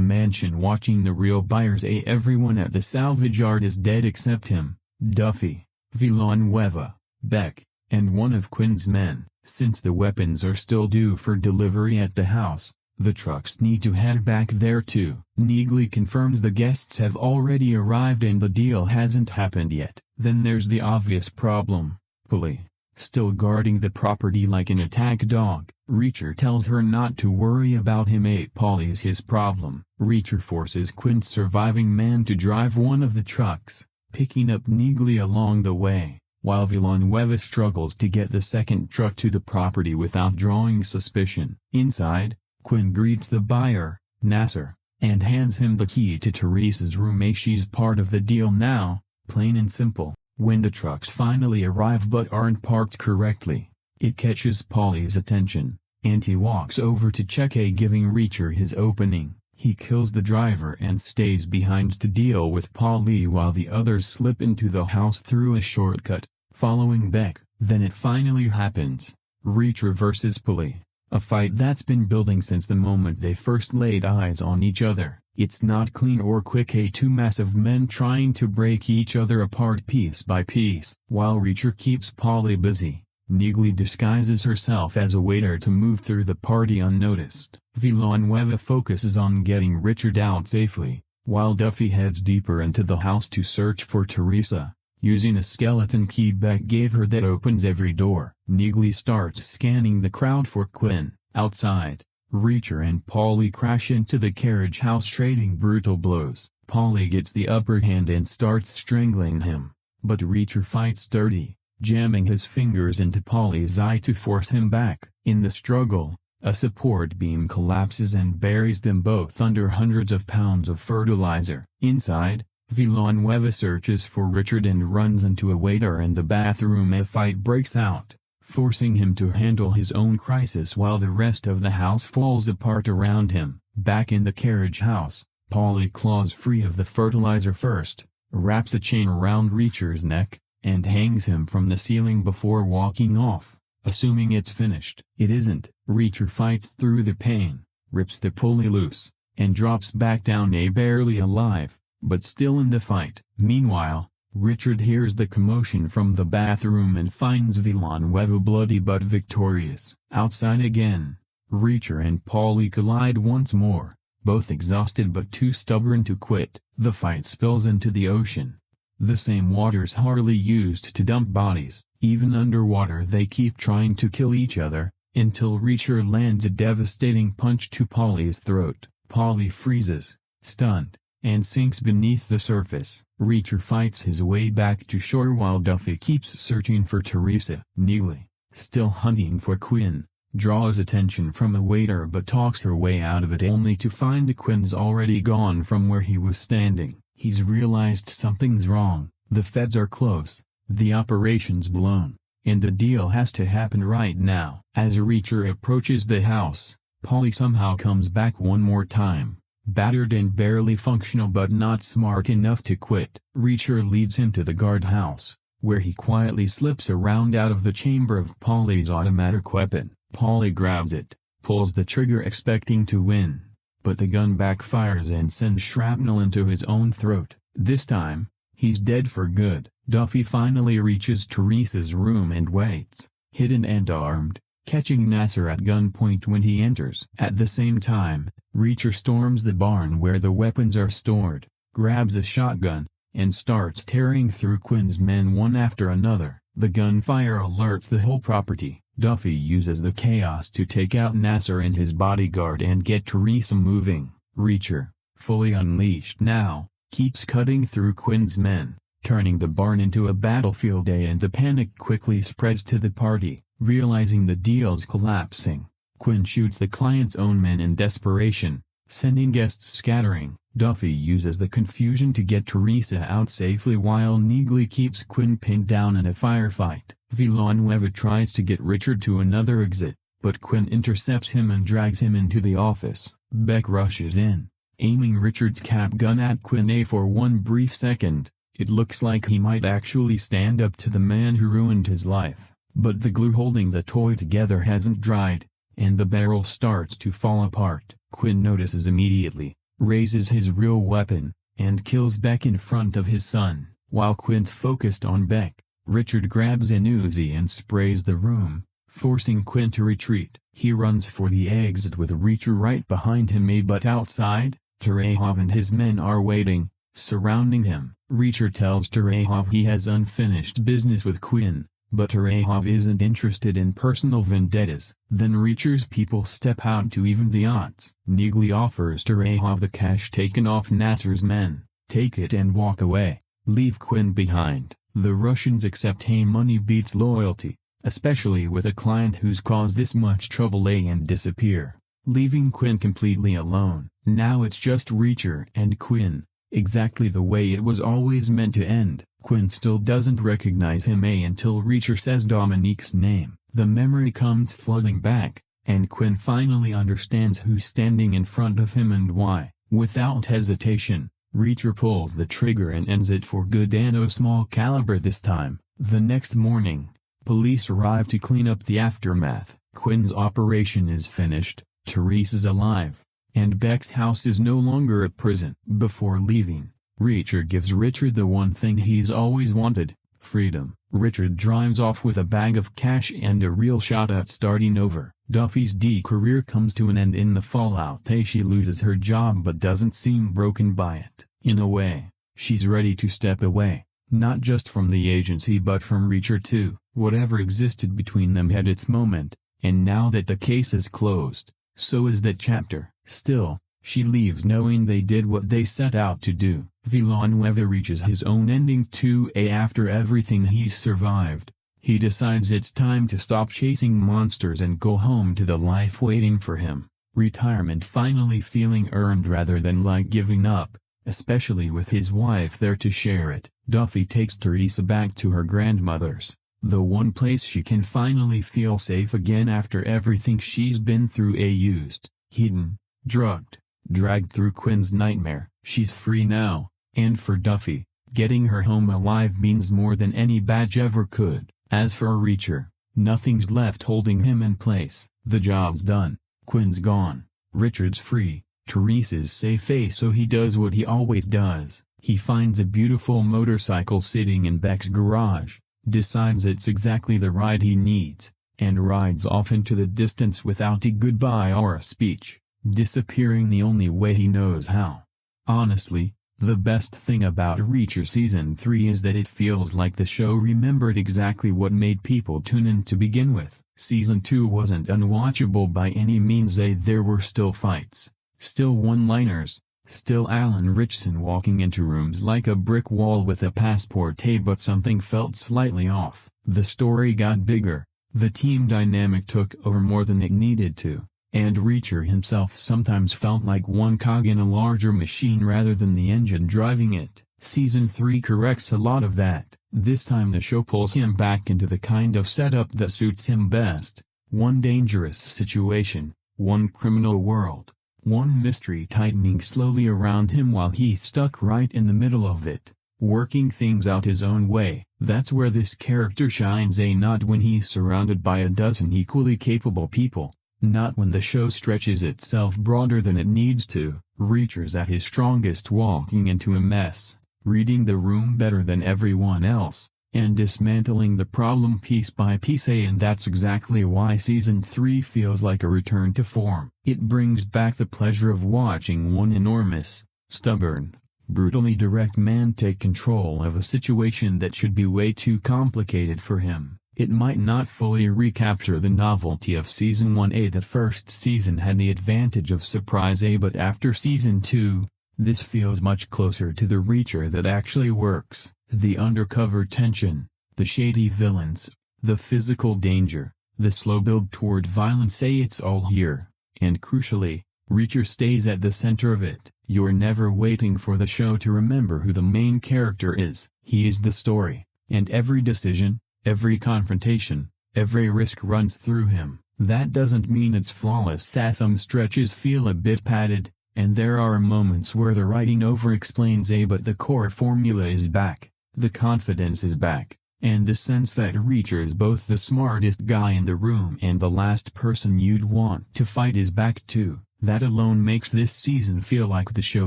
mansion watching the real buyers. Everyone at the salvage yard is dead except him, Duffy, Villanueva, Beck, and one of Quinn's men. Since the weapons are still due for delivery at the house, the trucks need to head back there too. Neely confirms the guests have already arrived and the deal hasn't happened yet. Then there's the obvious problem, Polly, still guarding the property like an attack dog. Reacher tells her not to worry about him. Polly's his problem. Reacher forces Quinn's surviving man to drive one of the trucks, picking up Neely along the way, while Villanueva struggles to get the second truck to the property without drawing suspicion. Inside, Quinn greets the buyer, Nasser, and hands him the key to Teresa's room. She's part of the deal now, plain and simple. When the trucks finally arrive but aren't parked correctly, it catches Polly's attention, and he walks over to check. Giving Reacher his opening. He kills the driver and stays behind to deal with Polly while the others slip into the house through a shortcut, following Beck. Then it finally happens. Reacher versus Polly, a fight that's been building since the moment they first laid eyes on each other. It's not clean or quick. Two massive men trying to break each other apart piece by piece. While Reacher keeps Polly busy, Neely disguises herself as a waiter to move through the party unnoticed. Villanueva focuses on getting Richard out safely, while Duffy heads deeper into the house to search for Teresa, using a skeleton key Beck gave her that opens every door. Neely starts scanning the crowd for Quinn. Outside, Reacher and Polly crash into the carriage house trading brutal blows. Polly gets the upper hand and starts strangling him, but Reacher fights dirty, jamming his fingers into Polly's eye to force him back. In the struggle, a support beam collapses and buries them both under hundreds of pounds of fertilizer. Inside, Villanueva searches for Richard and runs into a waiter in the bathroom. A fight breaks out, forcing him to handle his own crisis while the rest of the house falls apart around him. Back in the carriage house, Polly claws free of the fertilizer first, wraps a chain around Reacher's neck, and hangs him from the ceiling before walking off. assuming it's finished. It isn't. Reacher fights through the pain, rips the pulley loose, and drops back down, barely alive, but still in the fight. Meanwhile, Richard hears the commotion from the bathroom and finds Villanueva bloody but victorious. Outside again, Reacher and Paulie collide once more, both exhausted but too stubborn to quit. The fight spills into the ocean. The same waters Harley used to dump bodies. Even underwater they keep trying to kill each other, until Reacher lands a devastating punch to Paulie's throat. Paulie freezes, stunned, and sinks beneath the surface. Reacher fights his way back to shore while Duffy keeps searching for Teresa. Neely, still hunting for Quinn, draws attention from a waiter but talks her way out of it only to find Quinn's already gone from where he was standing. He's realized something's wrong. The feds are close, the operation's blown, and the deal has to happen right now. As Reacher approaches the house, Paulie somehow comes back one more time, battered and barely functional but not smart enough to quit. Reacher leads him to the guardhouse, where he quietly slips a round out of the chamber of Paulie's automatic weapon. Paulie grabs it, pulls the trigger expecting to win, but the gun backfires and sends shrapnel into his own throat. This time, he's dead for good. Duffy finally reaches Teresa's room and waits, hidden and armed, catching Nasser at gunpoint when he enters. At the same time, Reacher storms the barn where the weapons are stored, grabs a shotgun, and starts tearing through Quinn's men one after another. The gunfire alerts the whole property. Duffy uses the chaos to take out Nasser and his bodyguard and get Teresa moving. Reacher, fully unleashed now, keeps cutting through Quinn's men, turning the barn into a battlefield, and the panic quickly spreads to the party. Realizing the deal's collapsing, Quinn shoots the client's own men in desperation, sending guests scattering. Duffy uses the confusion to get Teresa out safely while Neely keeps Quinn pinned down in a firefight. Villanueva tries to get Richard to another exit, but Quinn intercepts him and drags him into the office. Beck rushes in, aiming Richard's cap gun at Quinn. For one brief second, it looks like he might actually stand up to the man who ruined his life. But the glue holding the toy together hasn't dried, and the barrel starts to fall apart. Quinn notices immediately, raises his real weapon, and kills Beck in front of his son. While Quinn's focused on Beck, Richard grabs an Uzi and sprays the room, forcing Quinn to retreat. He runs for the exit with Reacher right behind him, but outside, Terehov and his men are waiting, surrounding him. Reacher tells Terehov he has unfinished business with Quinn, but Terehov isn't interested in personal vendettas. Then Reacher's people step out to even the odds. Neely offers Terehov the cash taken off Nasser's men. Take it and walk away. Leave Quinn behind. The Russians accept. Hey, money beats loyalty, especially with a client who's caused this much trouble, and disappear, leaving Quinn completely alone. Now it's just Reacher and Quinn, exactly the way it was always meant to end. Quinn still doesn't recognize him until Reacher says Dominique's name. The memory comes flooding back, and Quinn finally understands who's standing in front of him and why. Without hesitation, Reacher pulls the trigger and ends it for good, and a small caliber this time. The next morning, police arrive to clean up the aftermath. Quinn's operation is finished, Teresa's alive, and Beck's house is no longer a prison. Before leaving, Reacher gives Richard the one thing he's always wanted: freedom. Richard drives off with a bag of cash and a real shot at starting over. Duffy's career comes to an end in the fallout. She loses her job but doesn't seem broken by it. In a way, she's ready to step away, not just from the agency but from Reacher too. Whatever existed between them had its moment, and now that the case is closed, so is that chapter. Still, she leaves knowing they did what they set out to do. Villanueva reaches his own ending too. After everything he's survived, he decides it's time to stop chasing monsters and go home to the life waiting for him. Retirement finally feeling earned rather than like giving up, especially with his wife there to share it. Duffy takes Teresa back to her grandmother's, the one place she can finally feel safe again after everything she's been through. Used, hidden, drugged, dragged through Quinn's nightmare. She's free now, and for Duffy, getting her home alive means more than any badge ever could. As for Reacher, Nothing's left holding him in place. The job's done, Quinn's gone, Richard's free, Teresa's safe, so he does what he always does. He finds a beautiful motorcycle sitting in Beck's garage, decides it's exactly the ride he needs, and rides off into the distance without a goodbye or a speech, disappearing the only way he knows how. Honestly, the best thing about Reacher Season 3 is that it feels like the show remembered exactly what made people tune in to begin with. Season 2 wasn't unwatchable by any means. There were still fights, still one-liners, still Alan Ritchson walking into rooms like a brick wall with a passport, but something felt slightly off. The story got bigger, the team dynamic took over more than it needed to, and Reacher himself sometimes felt like one cog in a larger machine rather than the engine driving it. Season 3 corrects a lot of that. This time the show pulls him back into the kind of setup that suits him best. One dangerous situation, one criminal world, one mystery tightening slowly around him while he's stuck right in the middle of it, working things out his own way. That's where this character shines, not when he's surrounded by a dozen equally capable people. Not when the show stretches itself broader than it needs to. Reacher's at his strongest walking into a mess, reading the room better than everyone else, and dismantling the problem piece by piece, and that's exactly why Season 3 feels like a return to form. It brings back the pleasure of watching one enormous, stubborn, brutally direct man take control of a situation that should be way too complicated for him. It might not fully recapture the novelty of Season 1. That first season had the advantage of surprise, but after Season 2, this feels much closer to the Reacher that actually works. The undercover tension, the shady villains, the physical danger, the slow build toward violence, it's all here, and crucially, Reacher stays at the center of it. You're never waiting for the show to remember who the main character is. He is the story, and every decision, every confrontation, every risk runs through him. That doesn't mean it's flawless. Some stretches feel a bit padded, and there are moments where the writing over-explains, but the core formula is back, the confidence is back, and the sense that Reacher is both the smartest guy in the room and the last person you'd want to fight is back too. That alone makes this season feel like the show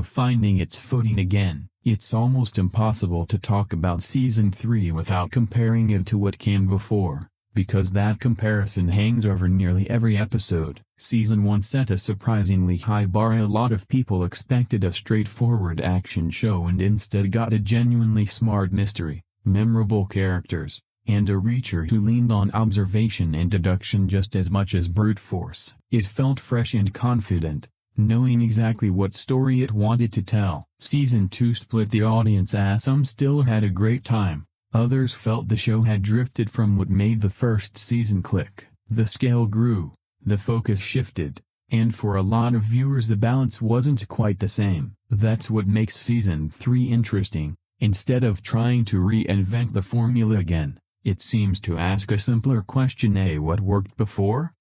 finding its footing again. It's almost impossible to talk about Season 3 without comparing it to what came before, because that comparison hangs over nearly every episode. Season 1 set a surprisingly high bar. A lot of people expected a straightforward action show and instead got a genuinely smart mystery, memorable characters, and a Reacher who leaned on observation and deduction just as much as brute force. It felt fresh and confident, knowing exactly what story it wanted to tell. Season 2 split the audience, as some still had a great time, others felt the show had drifted from what made the first season click. The scale grew, the focus shifted, and for a lot of viewers the balance wasn't quite the same. That's what makes Season 3 interesting. Instead of trying to reinvent the formula again, it seems to ask a simpler question: what worked before?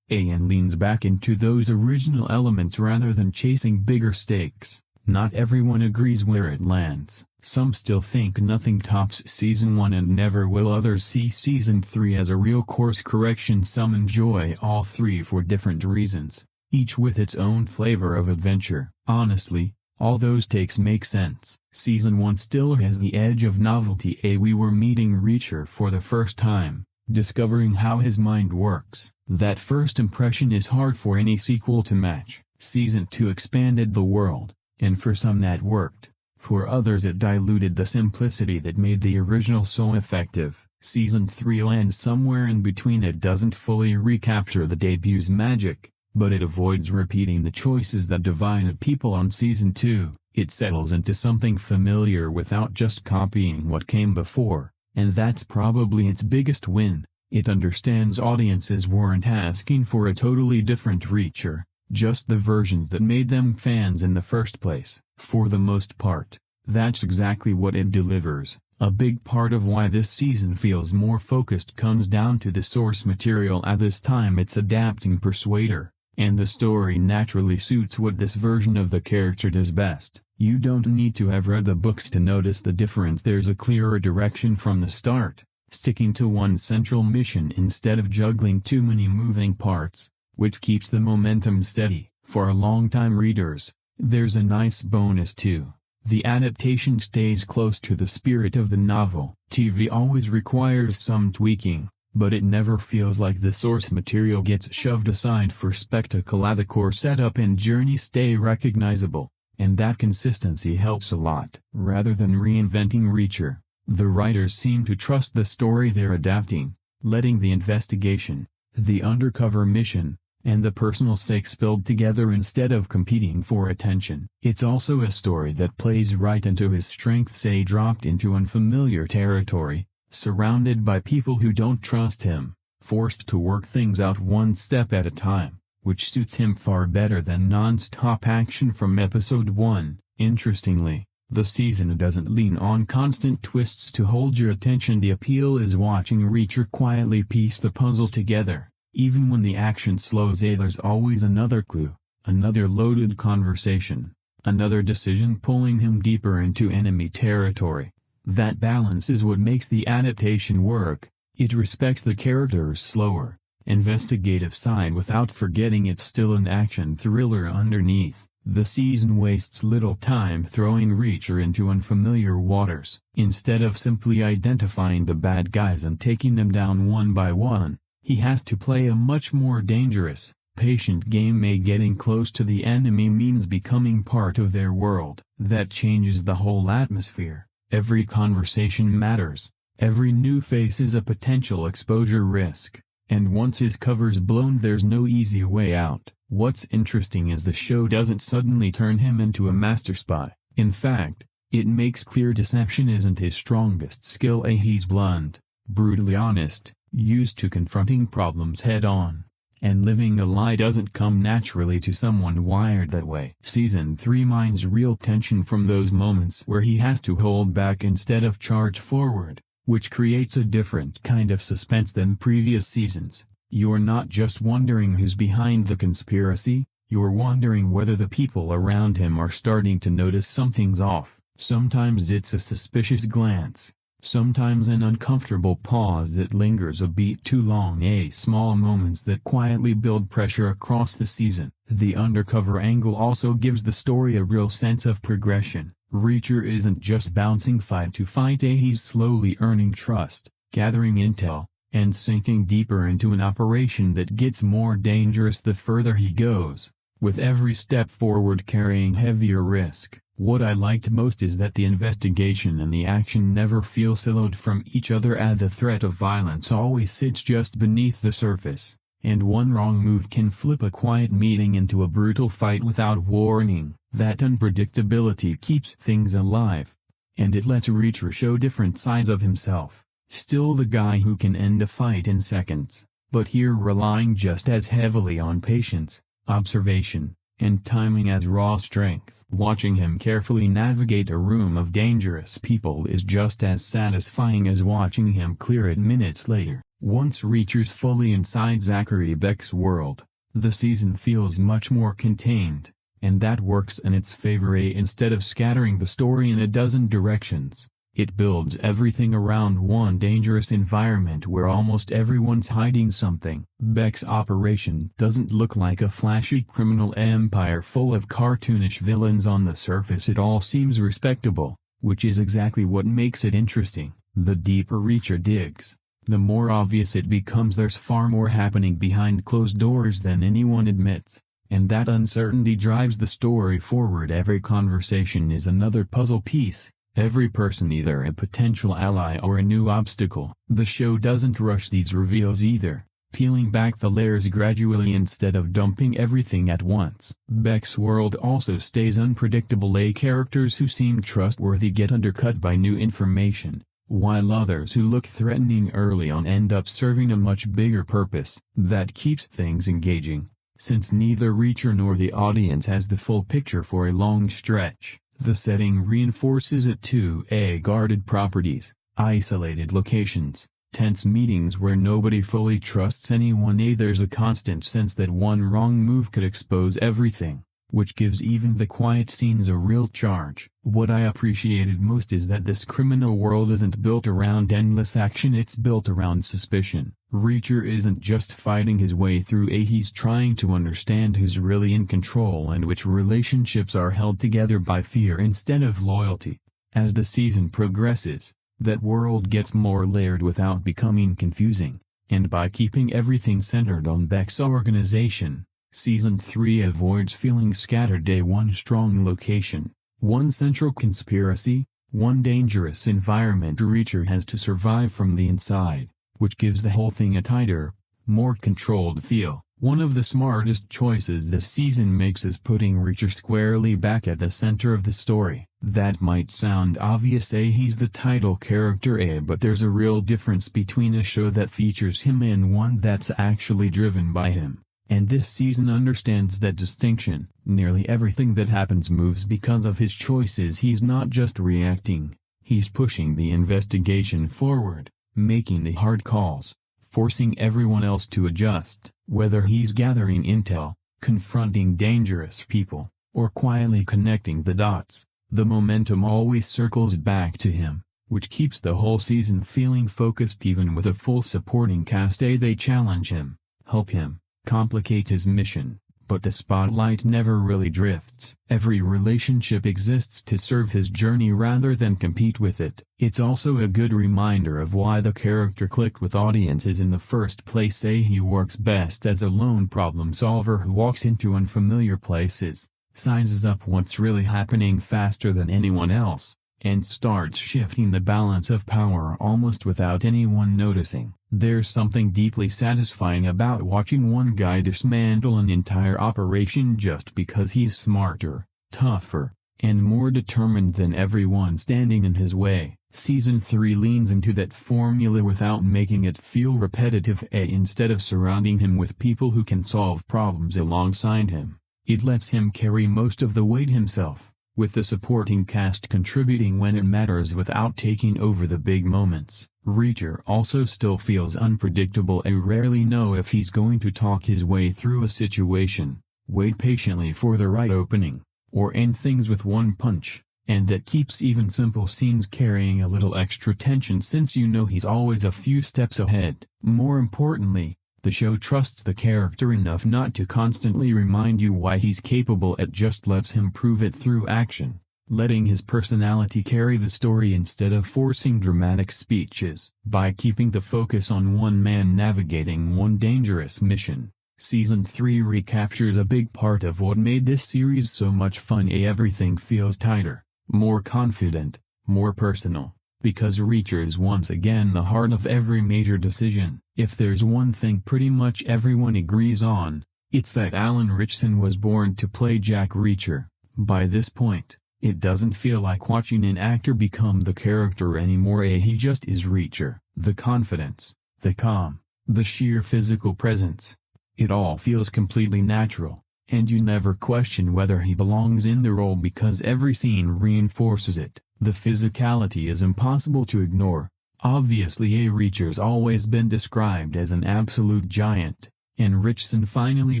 And leans back into those original elements rather than chasing bigger stakes. Not everyone agrees where it lands. Some still think nothing tops Season 1 and never will. Others see Season 3 as a real course correction. Some enjoy all three for different reasons, each with its own flavor of adventure. Honestly, all those takes make sense. Season 1 still has the edge of novelty. We were meeting Reacher for the first time, discovering how his mind works. That first impression is hard for any sequel to match. Season 2 expanded the world, and for some that worked. For others it diluted the simplicity that made the original so effective. Season 3 lands somewhere in between. It doesn't fully recapture the debut's magic, but it avoids repeating the choices that divided people on Season 2. It settles into something familiar without just copying what came before, and that's probably its biggest win. It understands audiences weren't asking for a totally different Reacher, just the version that made them fans in the first place. For the most part, that's exactly what it delivers. A big part of why this season feels more focused comes down to the source material. At this time it's adapting Persuader, and the story naturally suits what this version of the character does best. You don't need to have read the books to notice the difference. There's a clearer direction from the start, sticking to one central mission instead of juggling too many moving parts, which keeps the momentum steady. For longtime readers, there's a nice bonus too. The adaptation stays close to the spirit of the novel. TV always requires some tweaking, but it never feels like the source material gets shoved aside for spectacle. The core setup and journey stay recognizable, and that consistency helps a lot. Rather than reinventing Reacher, the writers seem to trust the story they're adapting, letting the investigation, the undercover mission, and the personal stakes build together instead of competing for attention. It's also a story that plays right into his strengths. Dropped into unfamiliar territory, surrounded by people who don't trust him, forced to work things out one step at a time, which suits him far better than non-stop action from episode 1. Interestingly, the season doesn't lean on constant twists to hold your attention. The appeal is watching Reacher quietly piece the puzzle together. Even when the action slows, there's always another clue, another loaded conversation, another decision pulling him deeper into enemy territory. That balance is what makes the adaptation work. It respects the character's slower, investigative side without forgetting it's still an action thriller underneath. The season wastes little time throwing Reacher into unfamiliar waters. Instead of simply identifying the bad guys and taking them down one by one, he has to play a much more dangerous, patient game. Getting close to the enemy means becoming part of their world. That changes the whole atmosphere. Every conversation matters. Every new face is a potential exposure risk. And once his cover's blown, there's no easy way out. What's interesting is the show doesn't suddenly turn him into a master spy. In fact, it makes clear deception isn't his strongest skill. He's blunt, brutally honest, used to confronting problems head-on. And living a lie doesn't come naturally to someone wired that way. Season 3 mines real tension from those moments where he has to hold back instead of charge forward, which creates a different kind of suspense than previous seasons. You're not just wondering who's behind the conspiracy, you're wondering whether the people around him are starting to notice something's off. Sometimes it's a suspicious glance, sometimes an uncomfortable pause that lingers a beat too long. Small moments that quietly build pressure across the season. The undercover angle also gives the story a real sense of progression. Reacher isn't just bouncing fight to fight. He's slowly earning trust, gathering intel, and sinking deeper into an operation that gets more dangerous the further he goes, with every step forward carrying heavier risk. What I liked most is that the investigation and the action never feel siloed from each other, and the threat of violence always sits just beneath the surface, and one wrong move can flip a quiet meeting into a brutal fight without warning. That unpredictability keeps things alive, and it lets Reacher show different sides of himself. Still the guy who can end a fight in seconds, but here relying just as heavily on patience, observation, and timing as raw strength. Watching him carefully navigate a room of dangerous people is just as satisfying as watching him clear it minutes later. Once Reacher's fully inside Zachary Beck's world, the season feels much more contained, and that works in its favor. Instead of scattering the story in a dozen directions, it builds everything around one dangerous environment where almost everyone's hiding something. Beck's operation doesn't look like a flashy criminal empire full of cartoonish villains on the surface. It all seems respectable, which is exactly what makes it interesting. The deeper Reacher digs, the more obvious it becomes there's far more happening behind closed doors than anyone admits, and that uncertainty drives the story forward. Every conversation is another puzzle piece. Every person either a potential ally or a new obstacle. The show doesn't rush these reveals either, peeling back the layers gradually instead of dumping everything at once. Beck's world also stays unpredictable. Characters who seem trustworthy get undercut by new information, while others who look threatening early on end up serving a much bigger purpose. That keeps things engaging, since neither Reacher nor the audience has the full picture for a long stretch. The setting reinforces it too. Guarded properties, isolated locations, tense meetings where nobody fully trusts anyone. There's a constant sense that one wrong move could expose everything, which gives even the quiet scenes a real charge. What I appreciated most is that this criminal world isn't built around endless action, it's built around suspicion. Reacher isn't just fighting his way through he's trying to understand who's really in control and which relationships are held together by fear instead of loyalty. As the season progresses, that world gets more layered without becoming confusing, and by keeping everything centered on Beck's organization, Season 3 avoids feeling scattered. One strong location, one central conspiracy, one dangerous environment Reacher has to survive from the inside, which gives the whole thing a tighter, more controlled feel. One of the smartest choices this season makes is putting Reacher squarely back at the center of the story. That might sound obvious, he's the title character, but there's a real difference between a show that features him and one that's actually driven by him. And this season understands that distinction. Nearly everything that happens moves because of his choices. He's not just reacting, he's pushing the investigation forward, making the hard calls, forcing everyone else to adjust. Whether he's gathering intel, confronting dangerous people, or quietly connecting the dots, the momentum always circles back to him, which keeps the whole season feeling focused. Even with a full supporting cast, they challenge him, help him, complicate his mission, but the spotlight never really drifts. Every relationship exists to serve his journey rather than compete with it. It's also a good reminder of why the character clicked with audiences in the first place. He works best as a lone problem solver who walks into unfamiliar places, sizes up what's really happening faster than anyone else, and starts shifting the balance of power almost without anyone noticing. There's something deeply satisfying about watching one guy dismantle an entire operation just because he's smarter, tougher, and more determined than everyone standing in his way. Season 3 leans into that formula without making it feel repetitive. Instead of surrounding him with people who can solve problems alongside him, it lets him carry most of the weight himself, with the supporting cast contributing when it matters without taking over the big moments. Reacher also still feels unpredictable. I rarely know if he's going to talk his way through a situation, wait patiently for the right opening, or end things with one punch, and that keeps even simple scenes carrying a little extra tension since you know he's always a few steps ahead. More importantly, the show trusts the character enough not to constantly remind you why he's capable. It just lets him prove it through action, letting his personality carry the story instead of forcing dramatic speeches. By keeping the focus on one man navigating one dangerous mission, Season 3 recaptures a big part of what made this series so much fun. Everything feels tighter, more confident, more personal, because Reacher is once again the heart of every major decision. If there's one thing pretty much everyone agrees on, it's that Alan Ritchson was born to play Jack Reacher. By this point, it doesn't feel like watching an actor become the character anymore. He just is Reacher. The confidence, the calm, the sheer physical presence. It all feels completely natural, and you never question whether he belongs in the role because every scene reinforces it. The physicality is impossible to ignore. Obviously, Reacher's always been described as an absolute giant, and Ritchson finally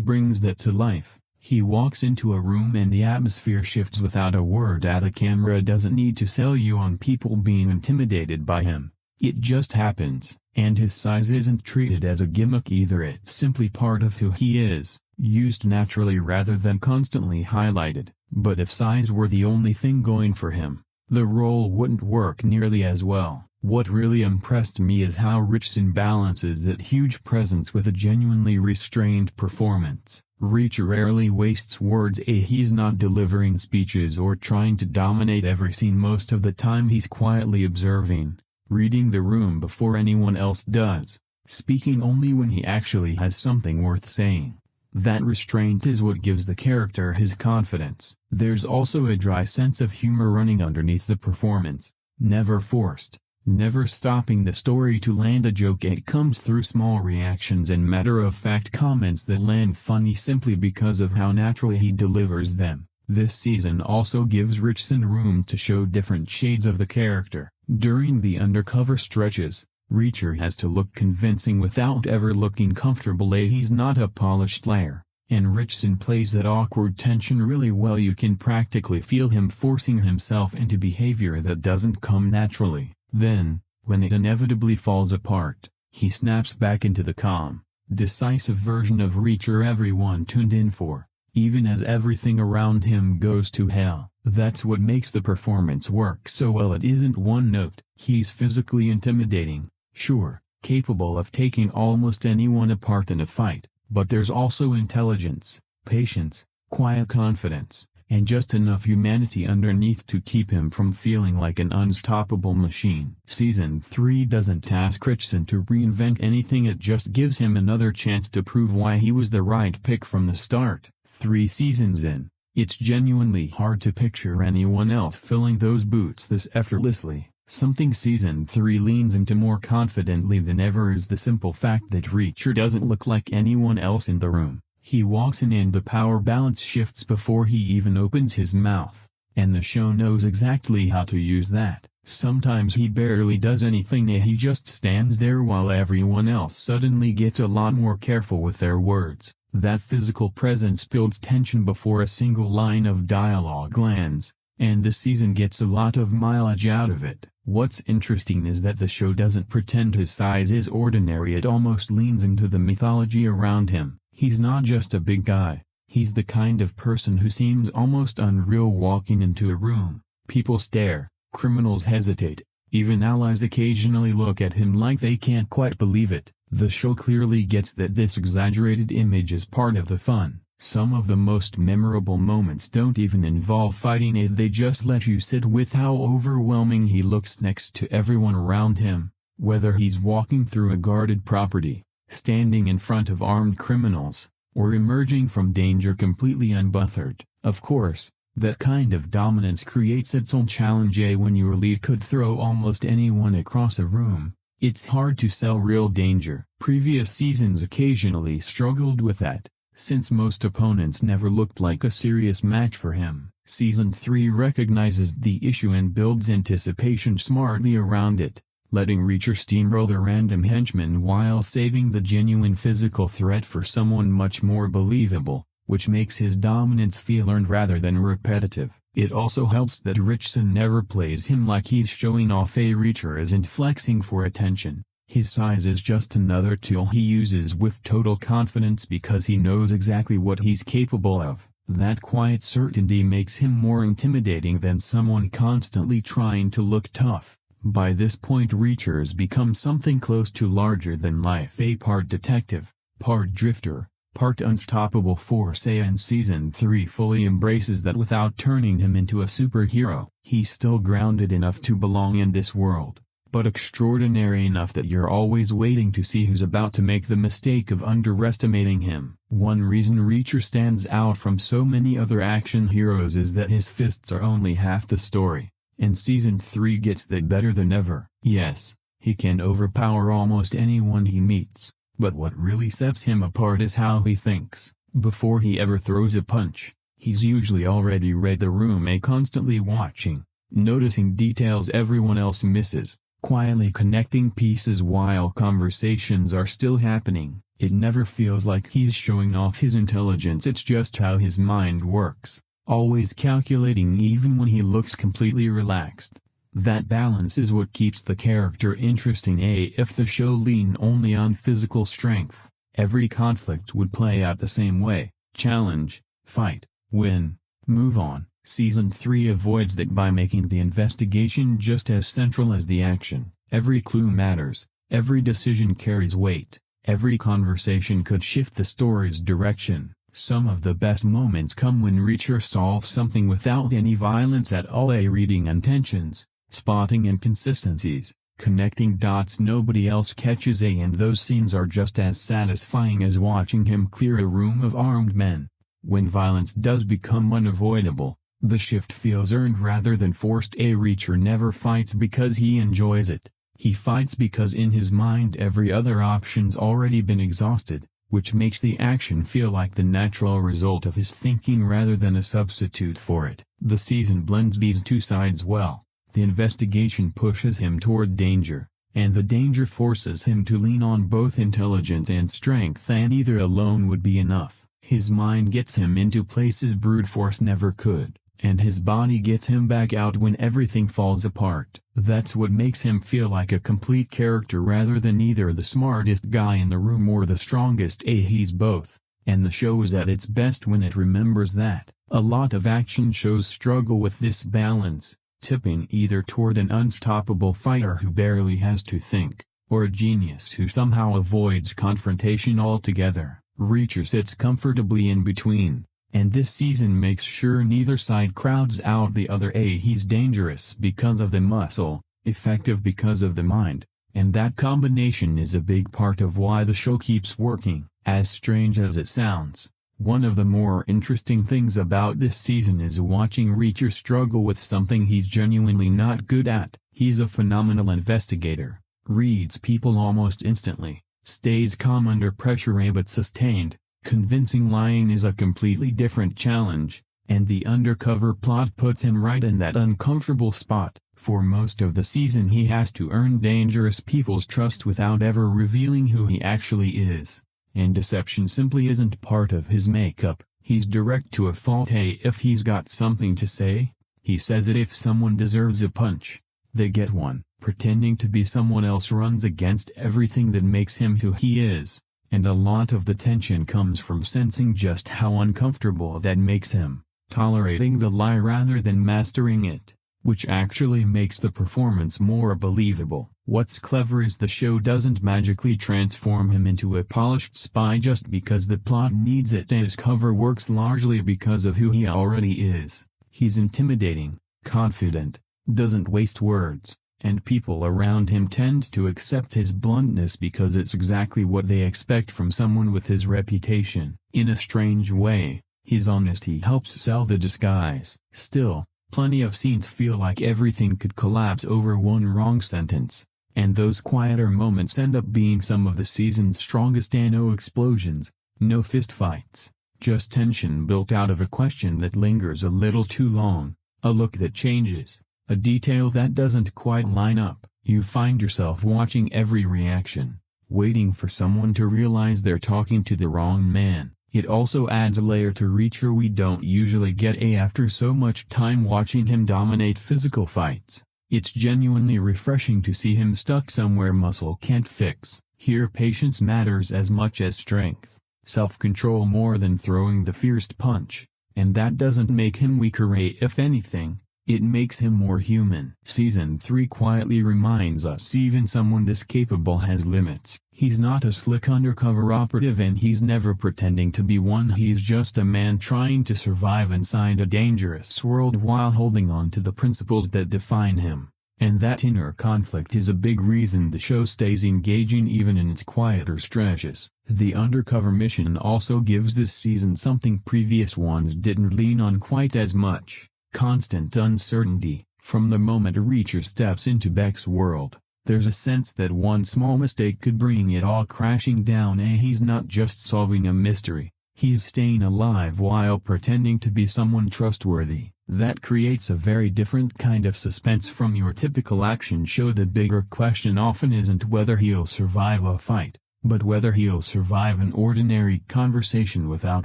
brings that to life. He walks into a room and the atmosphere shifts without a word. The camera doesn't need to sell you on people being intimidated by him. It just happens, and his size isn't treated as a gimmick either. It's simply part of who he is, used naturally rather than constantly highlighted. But if size were the only thing going for him, the role wouldn't work nearly as well. What really impressed me is how Ritchson balances that huge presence with a genuinely restrained performance. Reacher rarely wastes words. He's not delivering speeches or trying to dominate every scene. Most of the time he's quietly observing, reading the room before anyone else does, speaking only when he actually has something worth saying. That restraint is what gives the character his confidence. There's also a dry sense of humor running underneath the performance, never forced, never stopping the story to land a joke. It comes through small reactions and matter-of-fact comments that land funny simply because of how naturally he delivers them. This season also gives Ritchson room to show different shades of the character. During the undercover stretches, Reacher has to look convincing without ever looking comfortable. He's not a polished liar, And Ritchson plays that awkward tension really well. You can practically feel him forcing himself into behavior that doesn't come naturally. Then, when it inevitably falls apart, he snaps back into the calm, decisive version of Reacher everyone tuned in for, even as everything around him goes to hell. That's what makes the performance work so well. It isn't one note. He's physically intimidating, sure, capable of taking almost anyone apart in a fight, but there's also intelligence, patience, quiet confidence, and just enough humanity underneath to keep him from feeling like an unstoppable machine. Season 3 doesn't ask Ritchson to reinvent anything, it just gives him another chance to prove why he was the right pick from the start. 3 seasons in, it's genuinely hard to picture anyone else filling those boots this effortlessly. Something Season 3 leans into more confidently than ever is the simple fact that Reacher doesn't look like anyone else in the room. He walks in and the power balance shifts before he even opens his mouth, and the show knows exactly how to use that. Sometimes he barely does anything, he just stands there while everyone else suddenly gets a lot more careful with their words. That physical presence builds tension before a single line of dialogue lands, and the season gets a lot of mileage out of it. What's interesting is that the show doesn't pretend his size is ordinary, it almost leans into the mythology around him. He's not just a big guy, he's the kind of person who seems almost unreal walking into a room. People stare, criminals hesitate, even allies occasionally look at him like they can't quite believe it. The show clearly gets that this exaggerated image is part of the fun. Some of the most memorable moments don't even involve fighting, they just let you sit with how overwhelming he looks next to everyone around him, whether he's walking through a guarded property, standing in front of armed criminals, or emerging from danger completely unbothered. Of course, that kind of dominance creates its own challenge. When your lead could throw almost anyone across a room, it's hard to sell real danger. Previous seasons occasionally struggled with that, since most opponents never looked like a serious match for him. Season 3 recognizes the issue and builds anticipation smartly around it, letting Reacher steamroll the random henchmen while saving the genuine physical threat for someone much more believable, which makes his dominance feel earned rather than repetitive. It also helps that Ritchson never plays him like he's showing off. Reacher isn't flexing for attention. His size is just another tool he uses with total confidence because he knows exactly what he's capable of. That quiet certainty makes him more intimidating than someone constantly trying to look tough. By this point Reacher's become something close to larger than life, a part detective, part drifter, part unstoppable force, and Season 3 fully embraces that without turning him into a superhero. He's still grounded enough to belong in this world, but extraordinary enough that you're always waiting to see who's about to make the mistake of underestimating him. One reason Reacher stands out from so many other action heroes is that his fists are only half the story, and Season 3 gets that better than ever. Yes, he can overpower almost anyone he meets, but what really sets him apart is how he thinks. Before he ever throws a punch, he's usually already read the room, constantly watching, noticing details everyone else misses, quietly connecting pieces while conversations are still happening. It never feels like he's showing off his intelligence, it's just how his mind works, always calculating even when he looks completely relaxed. That balance is what keeps the character interesting. If the show leaned only on physical strength, every conflict would play out the same way: challenge, fight, win, move on. Season 3 avoids that by making the investigation just as central as the action. Every clue matters, every decision carries weight, every conversation could shift the story's direction. Some of the best moments come when Reacher solves something without any violence at all, reading intentions, spotting inconsistencies, connecting dots nobody else catches, and those scenes are just as satisfying as watching him clear a room of armed men. When violence does become unavoidable, the shift feels earned rather than forced. Reacher never fights because he enjoys it. He fights because in his mind every other option's already been exhausted, which makes the action feel like the natural result of his thinking rather than a substitute for it. The season blends these two sides well. The investigation pushes him toward danger, and the danger forces him to lean on both intelligence and strength, and either alone would be enough. His mind gets him into places brute force never could, and his body gets him back out when everything falls apart. That's what makes him feel like a complete character rather than either the smartest guy in the room or the strongest. He's both, and the show is at its best when it remembers that. A lot of action shows struggle with this balance, tipping either toward an unstoppable fighter who barely has to think, or a genius who somehow avoids confrontation altogether. Reacher sits comfortably in between, and this season makes sure neither side crowds out the other. He's dangerous because of the muscle, effective because of the mind, and that combination is a big part of why the show keeps working. As strange as it sounds, one of the more interesting things about this season is watching Reacher struggle with something he's genuinely not good at. He's a phenomenal investigator, reads people almost instantly, stays calm under pressure but sustained. Convincing lying is a completely different challenge, and the undercover plot puts him right in that uncomfortable spot. For most of the season he has to earn dangerous people's trust without ever revealing who he actually is. And deception simply isn't part of his makeup. He's direct to a fault. If he's got something to say, he says it. If someone deserves a punch, they get one. Pretending to be someone else runs against everything that makes him who he is, and a lot of the tension comes from sensing just how uncomfortable that makes him, tolerating the lie rather than mastering it, which actually makes the performance more believable. What's clever is the show doesn't magically transform him into a polished spy just because the plot needs it. His cover works largely because of who he already is. He's intimidating, confident, doesn't waste words, and people around him tend to accept his bluntness because it's exactly what they expect from someone with his reputation. In a strange way, his honesty helps sell the disguise. Still, plenty of scenes feel like everything could collapse over one wrong sentence, and those quieter moments end up being some of the season's strongest. No explosions, no fistfights, just tension built out of a question that lingers a little too long, a look that changes, a detail that doesn't quite line up. You find yourself watching every reaction, waiting for someone to realize they're talking to the wrong man. It also adds a layer to Reacher we don't usually get. After so much time watching him dominate physical fights, it's genuinely refreshing to see him stuck somewhere muscle can't fix. Here patience matters as much as strength, self-control more than throwing the fierce punch, and that doesn't make him weaker. If anything, it makes him more human. Season 3 quietly reminds us even someone this capable has limits. He's not a slick undercover operative and he's never pretending to be one. He's just a man trying to survive inside a dangerous world while holding on to the principles that define him. And that inner conflict is a big reason the show stays engaging even in its quieter stretches. The undercover mission also gives this season something previous ones didn't lean on quite as much: constant uncertainty. From the moment Reacher steps into Beck's world, there's a sense that one small mistake could bring it all crashing down. He's not just solving a mystery, he's staying alive while pretending to be someone trustworthy. That creates a very different kind of suspense from your typical action show. The bigger question often isn't whether he'll survive a fight, but whether he'll survive an ordinary conversation without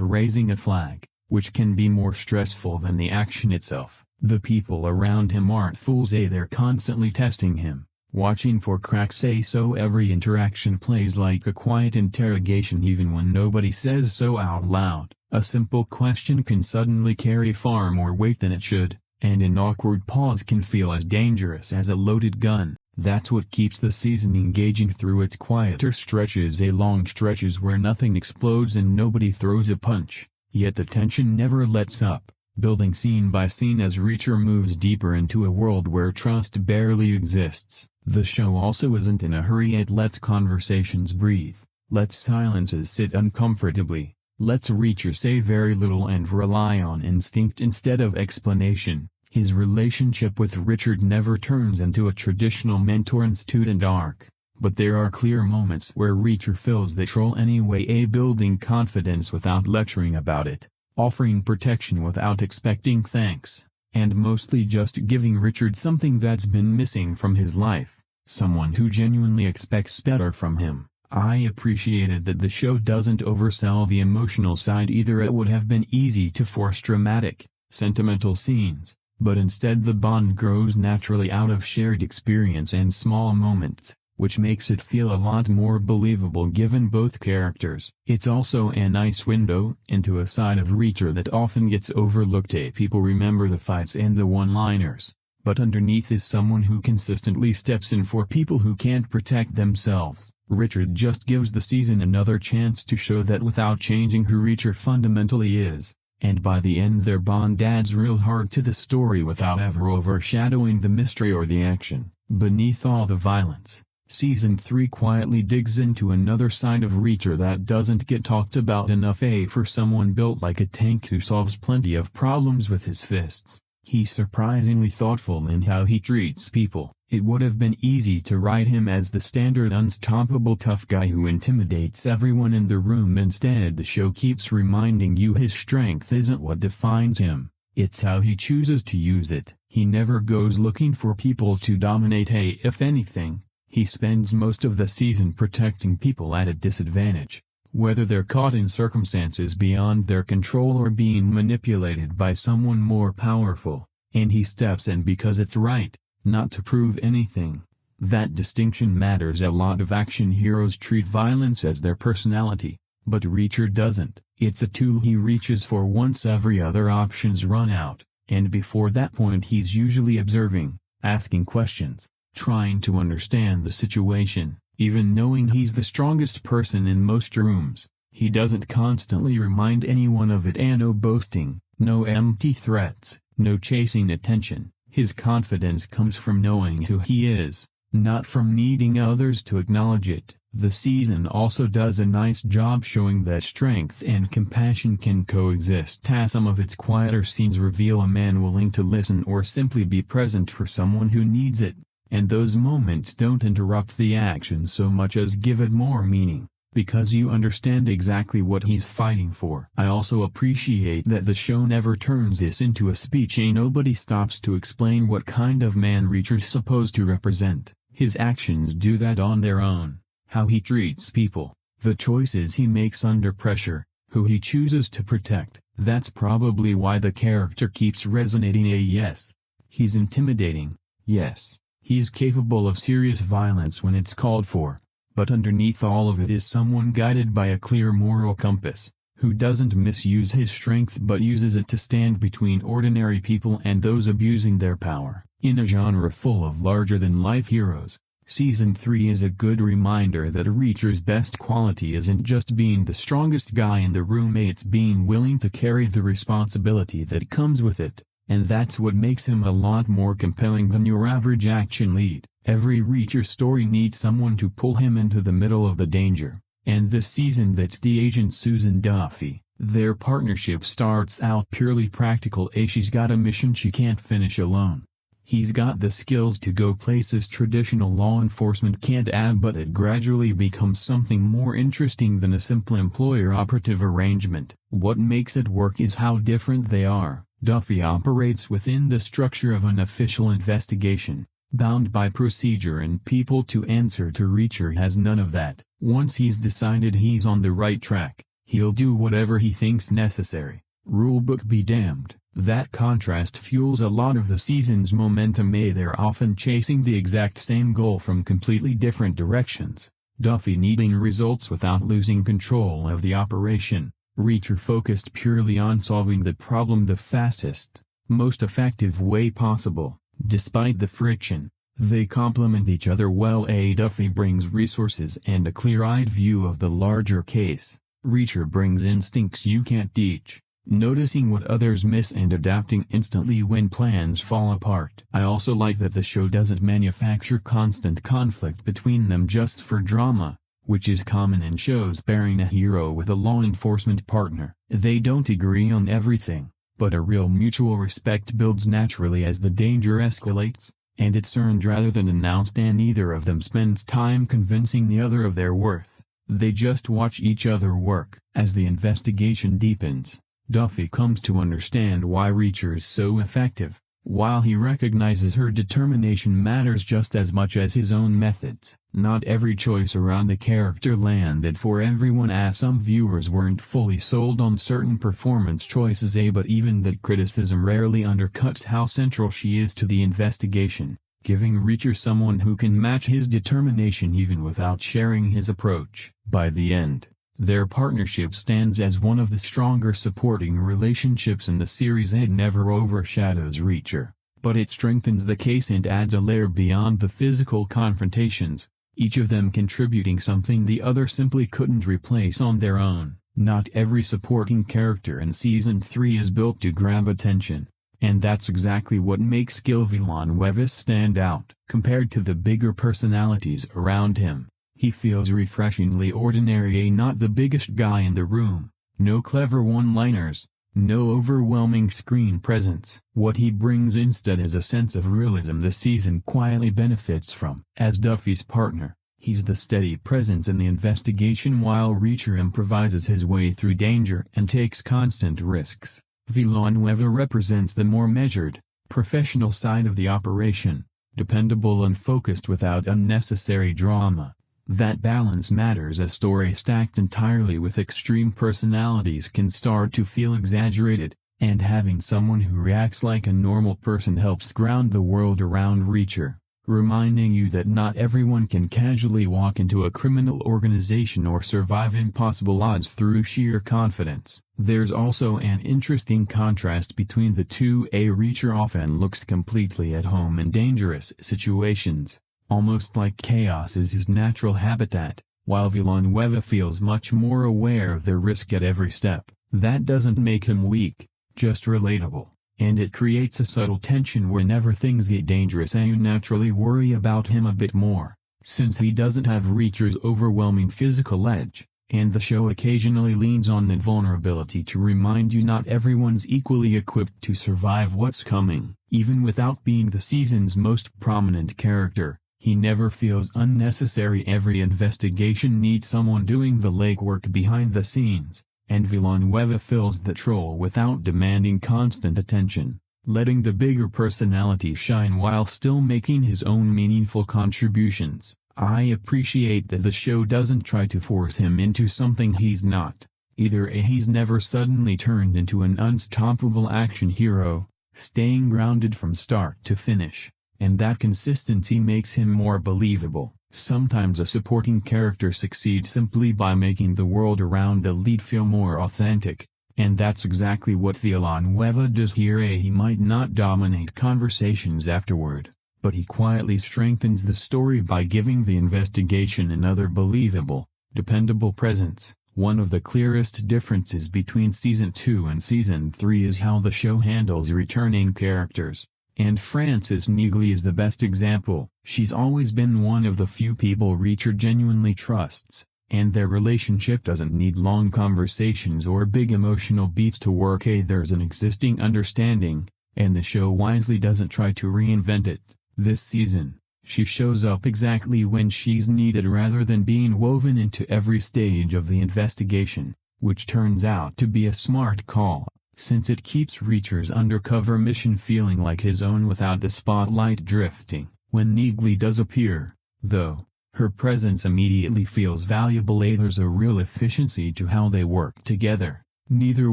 raising a flag, which can be more stressful than the action itself. The people around him aren't fools. They're constantly testing him, watching for cracks. So every interaction plays like a quiet interrogation even when nobody says so out loud. A simple question can suddenly carry far more weight than it should, and an awkward pause can feel as dangerous as a loaded gun. That's what keeps the season engaging through its quieter stretches. Long stretches where nothing explodes and nobody throws a punch, yet the tension never lets up, building scene by scene as Reacher moves deeper into a world where trust barely exists. The show also isn't in a hurry. It lets conversations breathe, lets silences sit uncomfortably, lets Reacher say very little and rely on instinct instead of explanation. His relationship with Richard never turns into a traditional mentor and student arc, but there are clear moments where Reacher fills the role anyway, building confidence without lecturing about it, offering protection without expecting thanks, and mostly just giving Richard something that's been missing from his life, someone who genuinely expects better from him. I appreciated that the show doesn't oversell the emotional side either. It would have been easy to force dramatic, sentimental scenes, but instead the bond grows naturally out of shared experience and small moments, which makes it feel a lot more believable given both characters. It's also a nice window into a side of Reacher that often gets overlooked. People remember the fights and the one-liners, but underneath is someone who consistently steps in for people who can't protect themselves. Richard just gives the season another chance to show that without changing who Reacher fundamentally is, and by the end their bond adds real heart to the story without ever overshadowing the mystery or the action. Beneath all the violence, Season 3 quietly digs into another side of Reacher that doesn't get talked about enough. For someone built like a tank who solves plenty of problems with his fists, he's surprisingly thoughtful in how he treats people. It would have been easy to write him as the standard unstoppable tough guy who intimidates everyone in the room. Instead, the show keeps reminding you his strength isn't what defines him, it's how he chooses to use it. He never goes looking for people to dominate. If anything, he spends most of the season protecting people at a disadvantage, whether they're caught in circumstances beyond their control or being manipulated by someone more powerful, and he steps in because it's right, not to prove anything. That distinction matters. A lot of action heroes treat violence as their personality, but Reacher doesn't. It's a tool he reaches for once every other option's run out, and before that point he's usually observing, asking questions, trying to understand the situation. Even knowing he's the strongest person in most rooms, he doesn't constantly remind anyone of it. And no boasting, no empty threats, no chasing attention. His confidence comes from knowing who he is, not from needing others to acknowledge it. The season also does a nice job showing that strength and compassion can coexist. Some of its quieter scenes reveal a man willing to listen or simply be present for someone who needs it, and those moments don't interrupt the action so much as give it more meaning, because you understand exactly what he's fighting for. I also appreciate that the show never turns this into a speech. Nobody stops to explain what kind of man Reacher's supposed to represent. His actions do that on their own. How he treats people, the choices he makes under pressure, who he chooses to protect. That's probably why the character keeps resonating. Yes, he's intimidating. Yes, he's capable of serious violence when it's called for. But underneath all of it is someone guided by a clear moral compass, who doesn't misuse his strength but uses it to stand between ordinary people and those abusing their power. In a genre full of larger-than-life heroes, Season 3 is a good reminder that Reacher's best quality isn't just being the strongest guy in the room. It's being willing to carry the responsibility that comes with it, and that's what makes him a lot more compelling than your average action lead. Every Reacher story needs someone to pull him into the middle of the danger, and this season that's the agent Susan Duffy. Their partnership starts out purely practical. She's got a mission she can't finish alone. He's got the skills to go places traditional law enforcement can't add, but it gradually becomes something more interesting than a simple employer-operative arrangement. What makes it work is how different they are. Duffy operates within the structure of an official investigation, bound by procedure and people to answer to. Reacher has none of that. Once he's decided he's on the right track, he'll do whatever he thinks necessary. Rulebook be damned. That contrast fuels a lot of the season's momentum. They're often chasing the exact same goal from completely different directions. Duffy needing results without losing control of the operation. Reacher focused purely on solving the problem the fastest, most effective way possible. Despite the friction, they complement each other well. Duffy brings resources and a clear-eyed view of the larger case. Reacher brings instincts you can't teach, noticing what others miss and adapting instantly when plans fall apart. I also like that the show doesn't manufacture constant conflict between them just for drama, which is common in shows pairing a hero with a law enforcement partner. They don't agree on everything, but a real mutual respect builds naturally as the danger escalates, and it's earned rather than announced, and neither of them spends time convincing the other of their worth. They just watch each other work. As the investigation deepens, Duffy comes to understand why Reacher is so effective, While he recognizes her determination matters just as much as his own methods, not every choice around the character landed for everyone, as some viewers weren't fully sold on certain performance choices. But even that criticism rarely undercuts how central she is to the investigation, giving Reacher someone who can match his determination even without sharing his approach. By the end, their partnership stands as one of the stronger supporting relationships in the series. It never overshadows Reacher, but it strengthens the case and adds a layer beyond the physical confrontations, each of them contributing something the other simply couldn't replace on their own. Not every supporting character in Season 3 is built to grab attention, and that's exactly what makes Gil Villanueva stand out. Compared to the bigger personalities around him, he feels refreshingly ordinary. Not the biggest guy in the room, no clever one-liners, no overwhelming screen presence. What he brings instead is a sense of realism the season quietly benefits from. As Duffy's partner, he's the steady presence in the investigation while Reacher improvises his way through danger and takes constant risks. Villanueva represents the more measured, professional side of the operation, dependable and focused without unnecessary drama. That balance matters. A story stacked entirely with extreme personalities can start to feel exaggerated, and having someone who reacts like a normal person helps ground the world around Reacher, reminding you that not everyone can casually walk into a criminal organization or survive impossible odds through sheer confidence. There's also an interesting contrast between the two. Reacher often looks completely at home in dangerous situations, almost like chaos is his natural habitat, while Villanueva feels much more aware of the risk at every step. That doesn't make him weak, just relatable, and it creates a subtle tension whenever things get dangerous and you naturally worry about him a bit more, since he doesn't have Reacher's overwhelming physical edge, and the show occasionally leans on that vulnerability to remind you not everyone's equally equipped to survive what's coming. Even without being the season's most prominent character, he never feels unnecessary. Every investigation needs someone doing the legwork behind the scenes, and Villanueva fills that role without demanding constant attention, letting the bigger personality shine while still making his own meaningful contributions. I appreciate that the show doesn't try to force him into something he's not. Either he's never suddenly turned into an unstoppable action hero, staying grounded from start to finish, and that consistency makes him more believable. Sometimes a supporting character succeeds simply by making the world around the lead feel more authentic, and that's exactly what Villanueva does here. He might not dominate conversations afterward, but he quietly strengthens the story by giving the investigation another believable, dependable presence. One of the clearest differences between Season 2 and Season 3 is how the show handles returning characters. And Frances Neagley is the best example. She's always been one of the few people Reacher genuinely trusts, and their relationship doesn't need long conversations or big emotional beats to work. There's an existing understanding, and the show wisely doesn't try to reinvent it. This season, she shows up exactly when she's needed rather than being woven into every stage of the investigation, which turns out to be a smart call, since it keeps Reacher's undercover mission feeling like his own without the spotlight drifting. When Neagley does appear, though, her presence immediately feels valuable. There's a real efficiency to how they work together, neither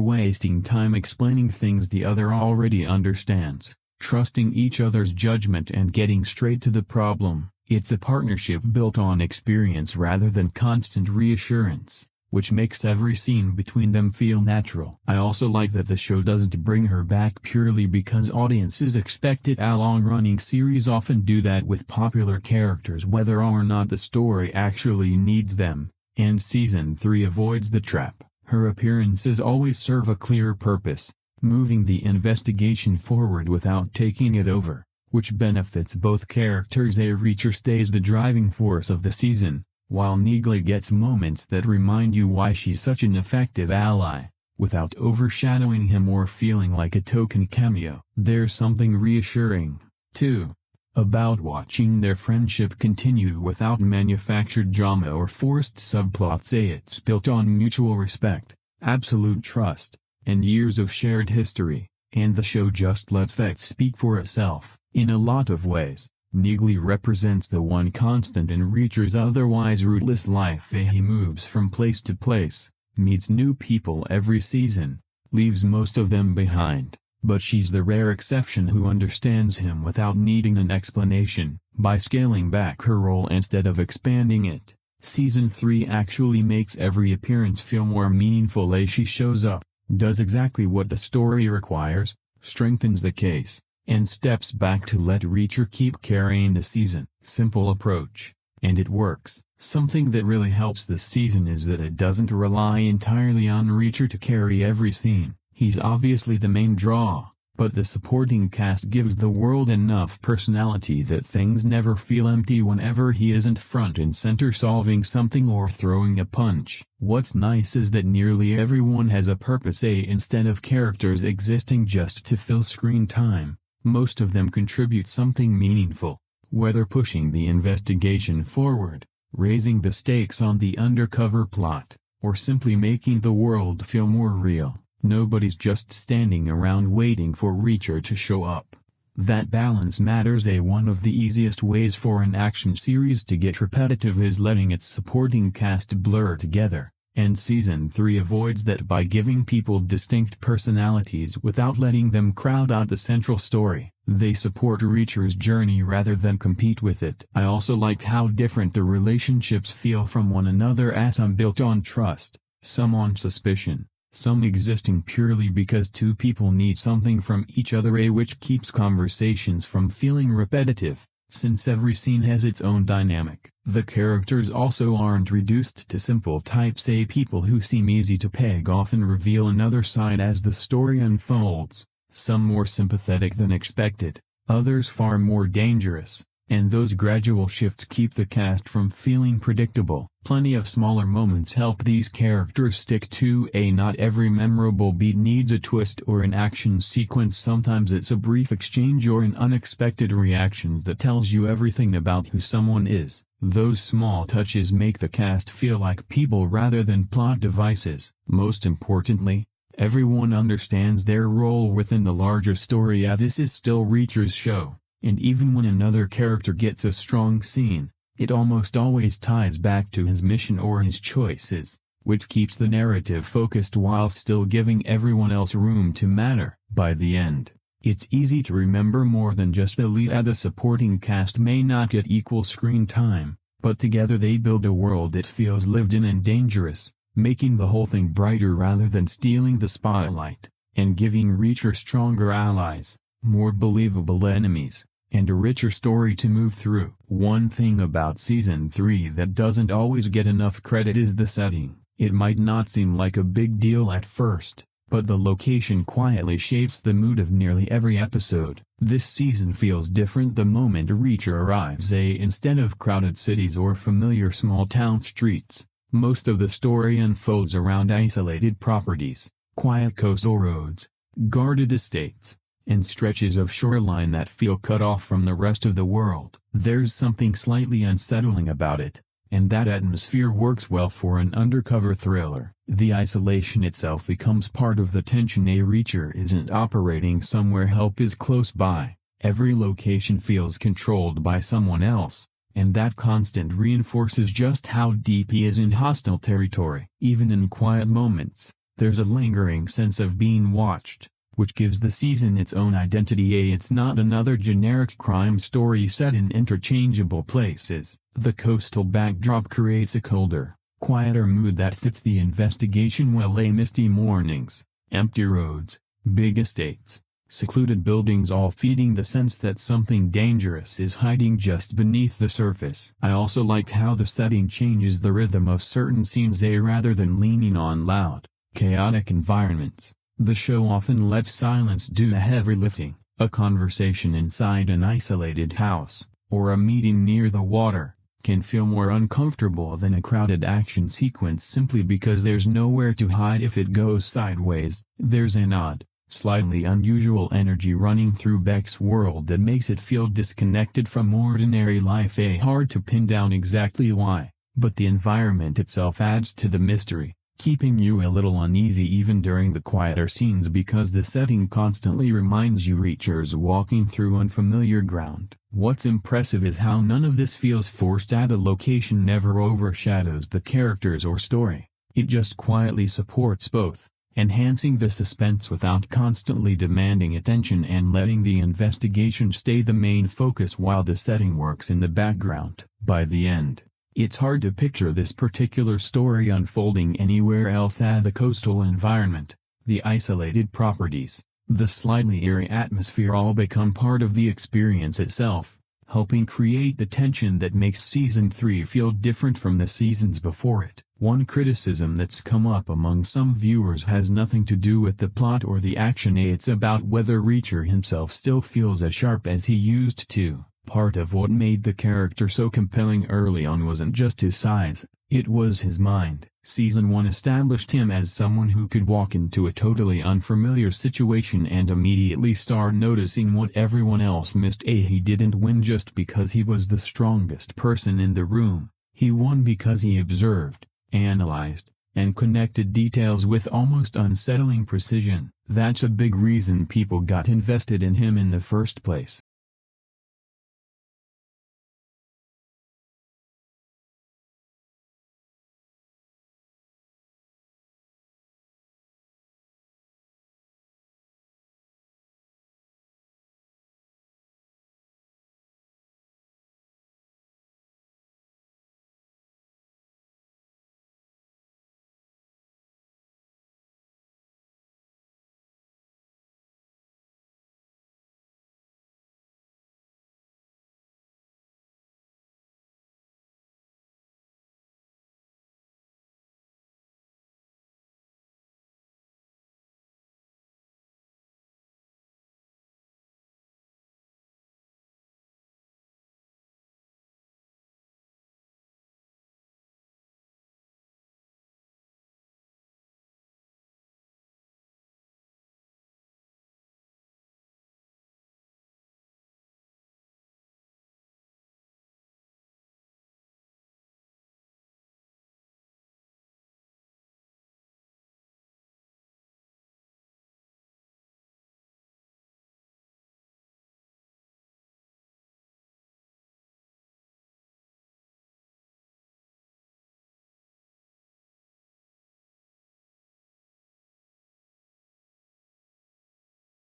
wasting time explaining things the other already understands, trusting each other's judgment and getting straight to the problem. It's a partnership built on experience rather than constant reassurance, which makes every scene between them feel natural. I also like that the show doesn't bring her back purely because audiences expect it. A long-running series often do that with popular characters whether or not the story actually needs them, and Season 3 avoids the trap. Her appearances always serve a clear purpose, moving the investigation forward without taking it over, which benefits both characters. Reacher stays the driving force of the season, while Neagley gets moments that remind you why she's such an effective ally, without overshadowing him or feeling like a token cameo. There's something reassuring, too, about watching their friendship continue without manufactured drama or forced subplots. It's built on mutual respect, absolute trust, and years of shared history. And the show just lets that speak for itself. In a lot of ways, Neagley represents the one constant in Reacher's otherwise rootless life. He moves from place to place, meets new people every season, leaves most of them behind, but she's the rare exception who understands him without needing an explanation. By scaling back her role instead of expanding it, Season 3 actually makes every appearance feel more meaningful. She shows up, does exactly what the story requires, strengthens the case, and steps back to let Reacher keep carrying the season. Simple approach, and it works. Something that really helps this season is that it doesn't rely entirely on Reacher to carry every scene. He's obviously the main draw, but the supporting cast gives the world enough personality that things never feel empty whenever he isn't front and center solving something or throwing a punch. What's nice is that nearly everyone has a purpose. Instead of characters existing just to fill screen time, most of them contribute something meaningful, whether pushing the investigation forward, raising the stakes on the undercover plot, or simply making the world feel more real. Nobody's just standing around waiting for Reacher to show up. That balance matters. One of the easiest ways for an action series to get repetitive is letting its supporting cast blur together, and Season 3 avoids that by giving people distinct personalities without letting them crowd out the central story. They support Reacher's journey rather than compete with it. I also liked how different the relationships feel from one another, as some built on trust, some on suspicion, some existing purely because two people need something from each other, which keeps conversations from feeling repetitive, since every scene has its own dynamic. The characters also aren't reduced to simple types. People who seem easy to peg often reveal another side as the story unfolds, some more sympathetic than expected, others far more dangerous, and those gradual shifts keep the cast from feeling predictable. Plenty of smaller moments help these characters stick to. Not every memorable beat needs a twist or an action sequence. Sometimes it's a brief exchange or an unexpected reaction that tells you everything about who someone is. Those small touches make the cast feel like people rather than plot devices. Most importantly, everyone understands their role within the larger story. This is still Reacher's show, and even when another character gets a strong scene, it almost always ties back to his mission or his choices, which keeps the narrative focused while still giving everyone else room to matter. By the end, it's easy to remember more than just the lead. The supporting cast may not get equal screen time, but together they build a world that feels lived in and dangerous, making the whole thing brighter rather than stealing the spotlight, and giving Reacher stronger allies, more believable enemies, and a richer story to move through. One thing about Season 3 that doesn't always get enough credit is the setting. It might not seem like a big deal at first, but the location quietly shapes the mood of nearly every episode. This season feels different the moment Reacher arrives. Instead of crowded cities or familiar small-town streets, most of the story unfolds around isolated properties, quiet coastal roads, guarded estates, and stretches of shoreline that feel cut off from the rest of the world. There's something slightly unsettling about it, and that atmosphere works well for an undercover thriller. The isolation itself becomes part of the tension. Reacher isn't operating somewhere, help is close by. Every location feels controlled by someone else, and that constant reinforces just how deep he is in hostile territory. Even in quiet moments, there's a lingering sense of being watched, which gives the season its own identity. It's not another generic crime story set in interchangeable places. The coastal backdrop creates a colder, quieter mood that fits the investigation well. Misty mornings, empty roads, big estates, secluded buildings, all feeding the sense that something dangerous is hiding just beneath the surface. I also liked how the setting changes the rhythm of certain scenes. Rather than leaning on loud, chaotic environments, the show often lets silence do the heavy lifting. A conversation inside an isolated house, or a meeting near the water, can feel more uncomfortable than a crowded action sequence simply because there's nowhere to hide if it goes sideways. There's an odd, slightly unusual energy running through Beck's world that makes it feel disconnected from ordinary life. Hard to pin down exactly why, but the environment itself adds to the mystery. keeping you a little uneasy even during the quieter scenes because the setting constantly reminds you Reacher's walking through unfamiliar ground. What's impressive is how none of this feels forced, as the location never overshadows the characters or story. It just quietly supports both, enhancing the suspense without constantly demanding attention and letting the investigation stay the main focus while the setting works in the background. By the end, it's hard to picture this particular story unfolding anywhere else, as the coastal environment, the isolated properties, the slightly eerie atmosphere all become part of the experience itself, helping create the tension that makes Season 3 feel different from the seasons before it. One criticism that's come up among some viewers has nothing to do with the plot or the action. It's about whether Reacher himself still feels as sharp as he used to. Part of what made the character so compelling early on wasn't just his size, it was his mind. Season 1 established him as someone who could walk into a totally unfamiliar situation and immediately start noticing what everyone else missed. He didn't win just because he was the strongest person in the room. He won because he observed, analyzed, and connected details with almost unsettling precision. That's a big reason people got invested in him in the first place.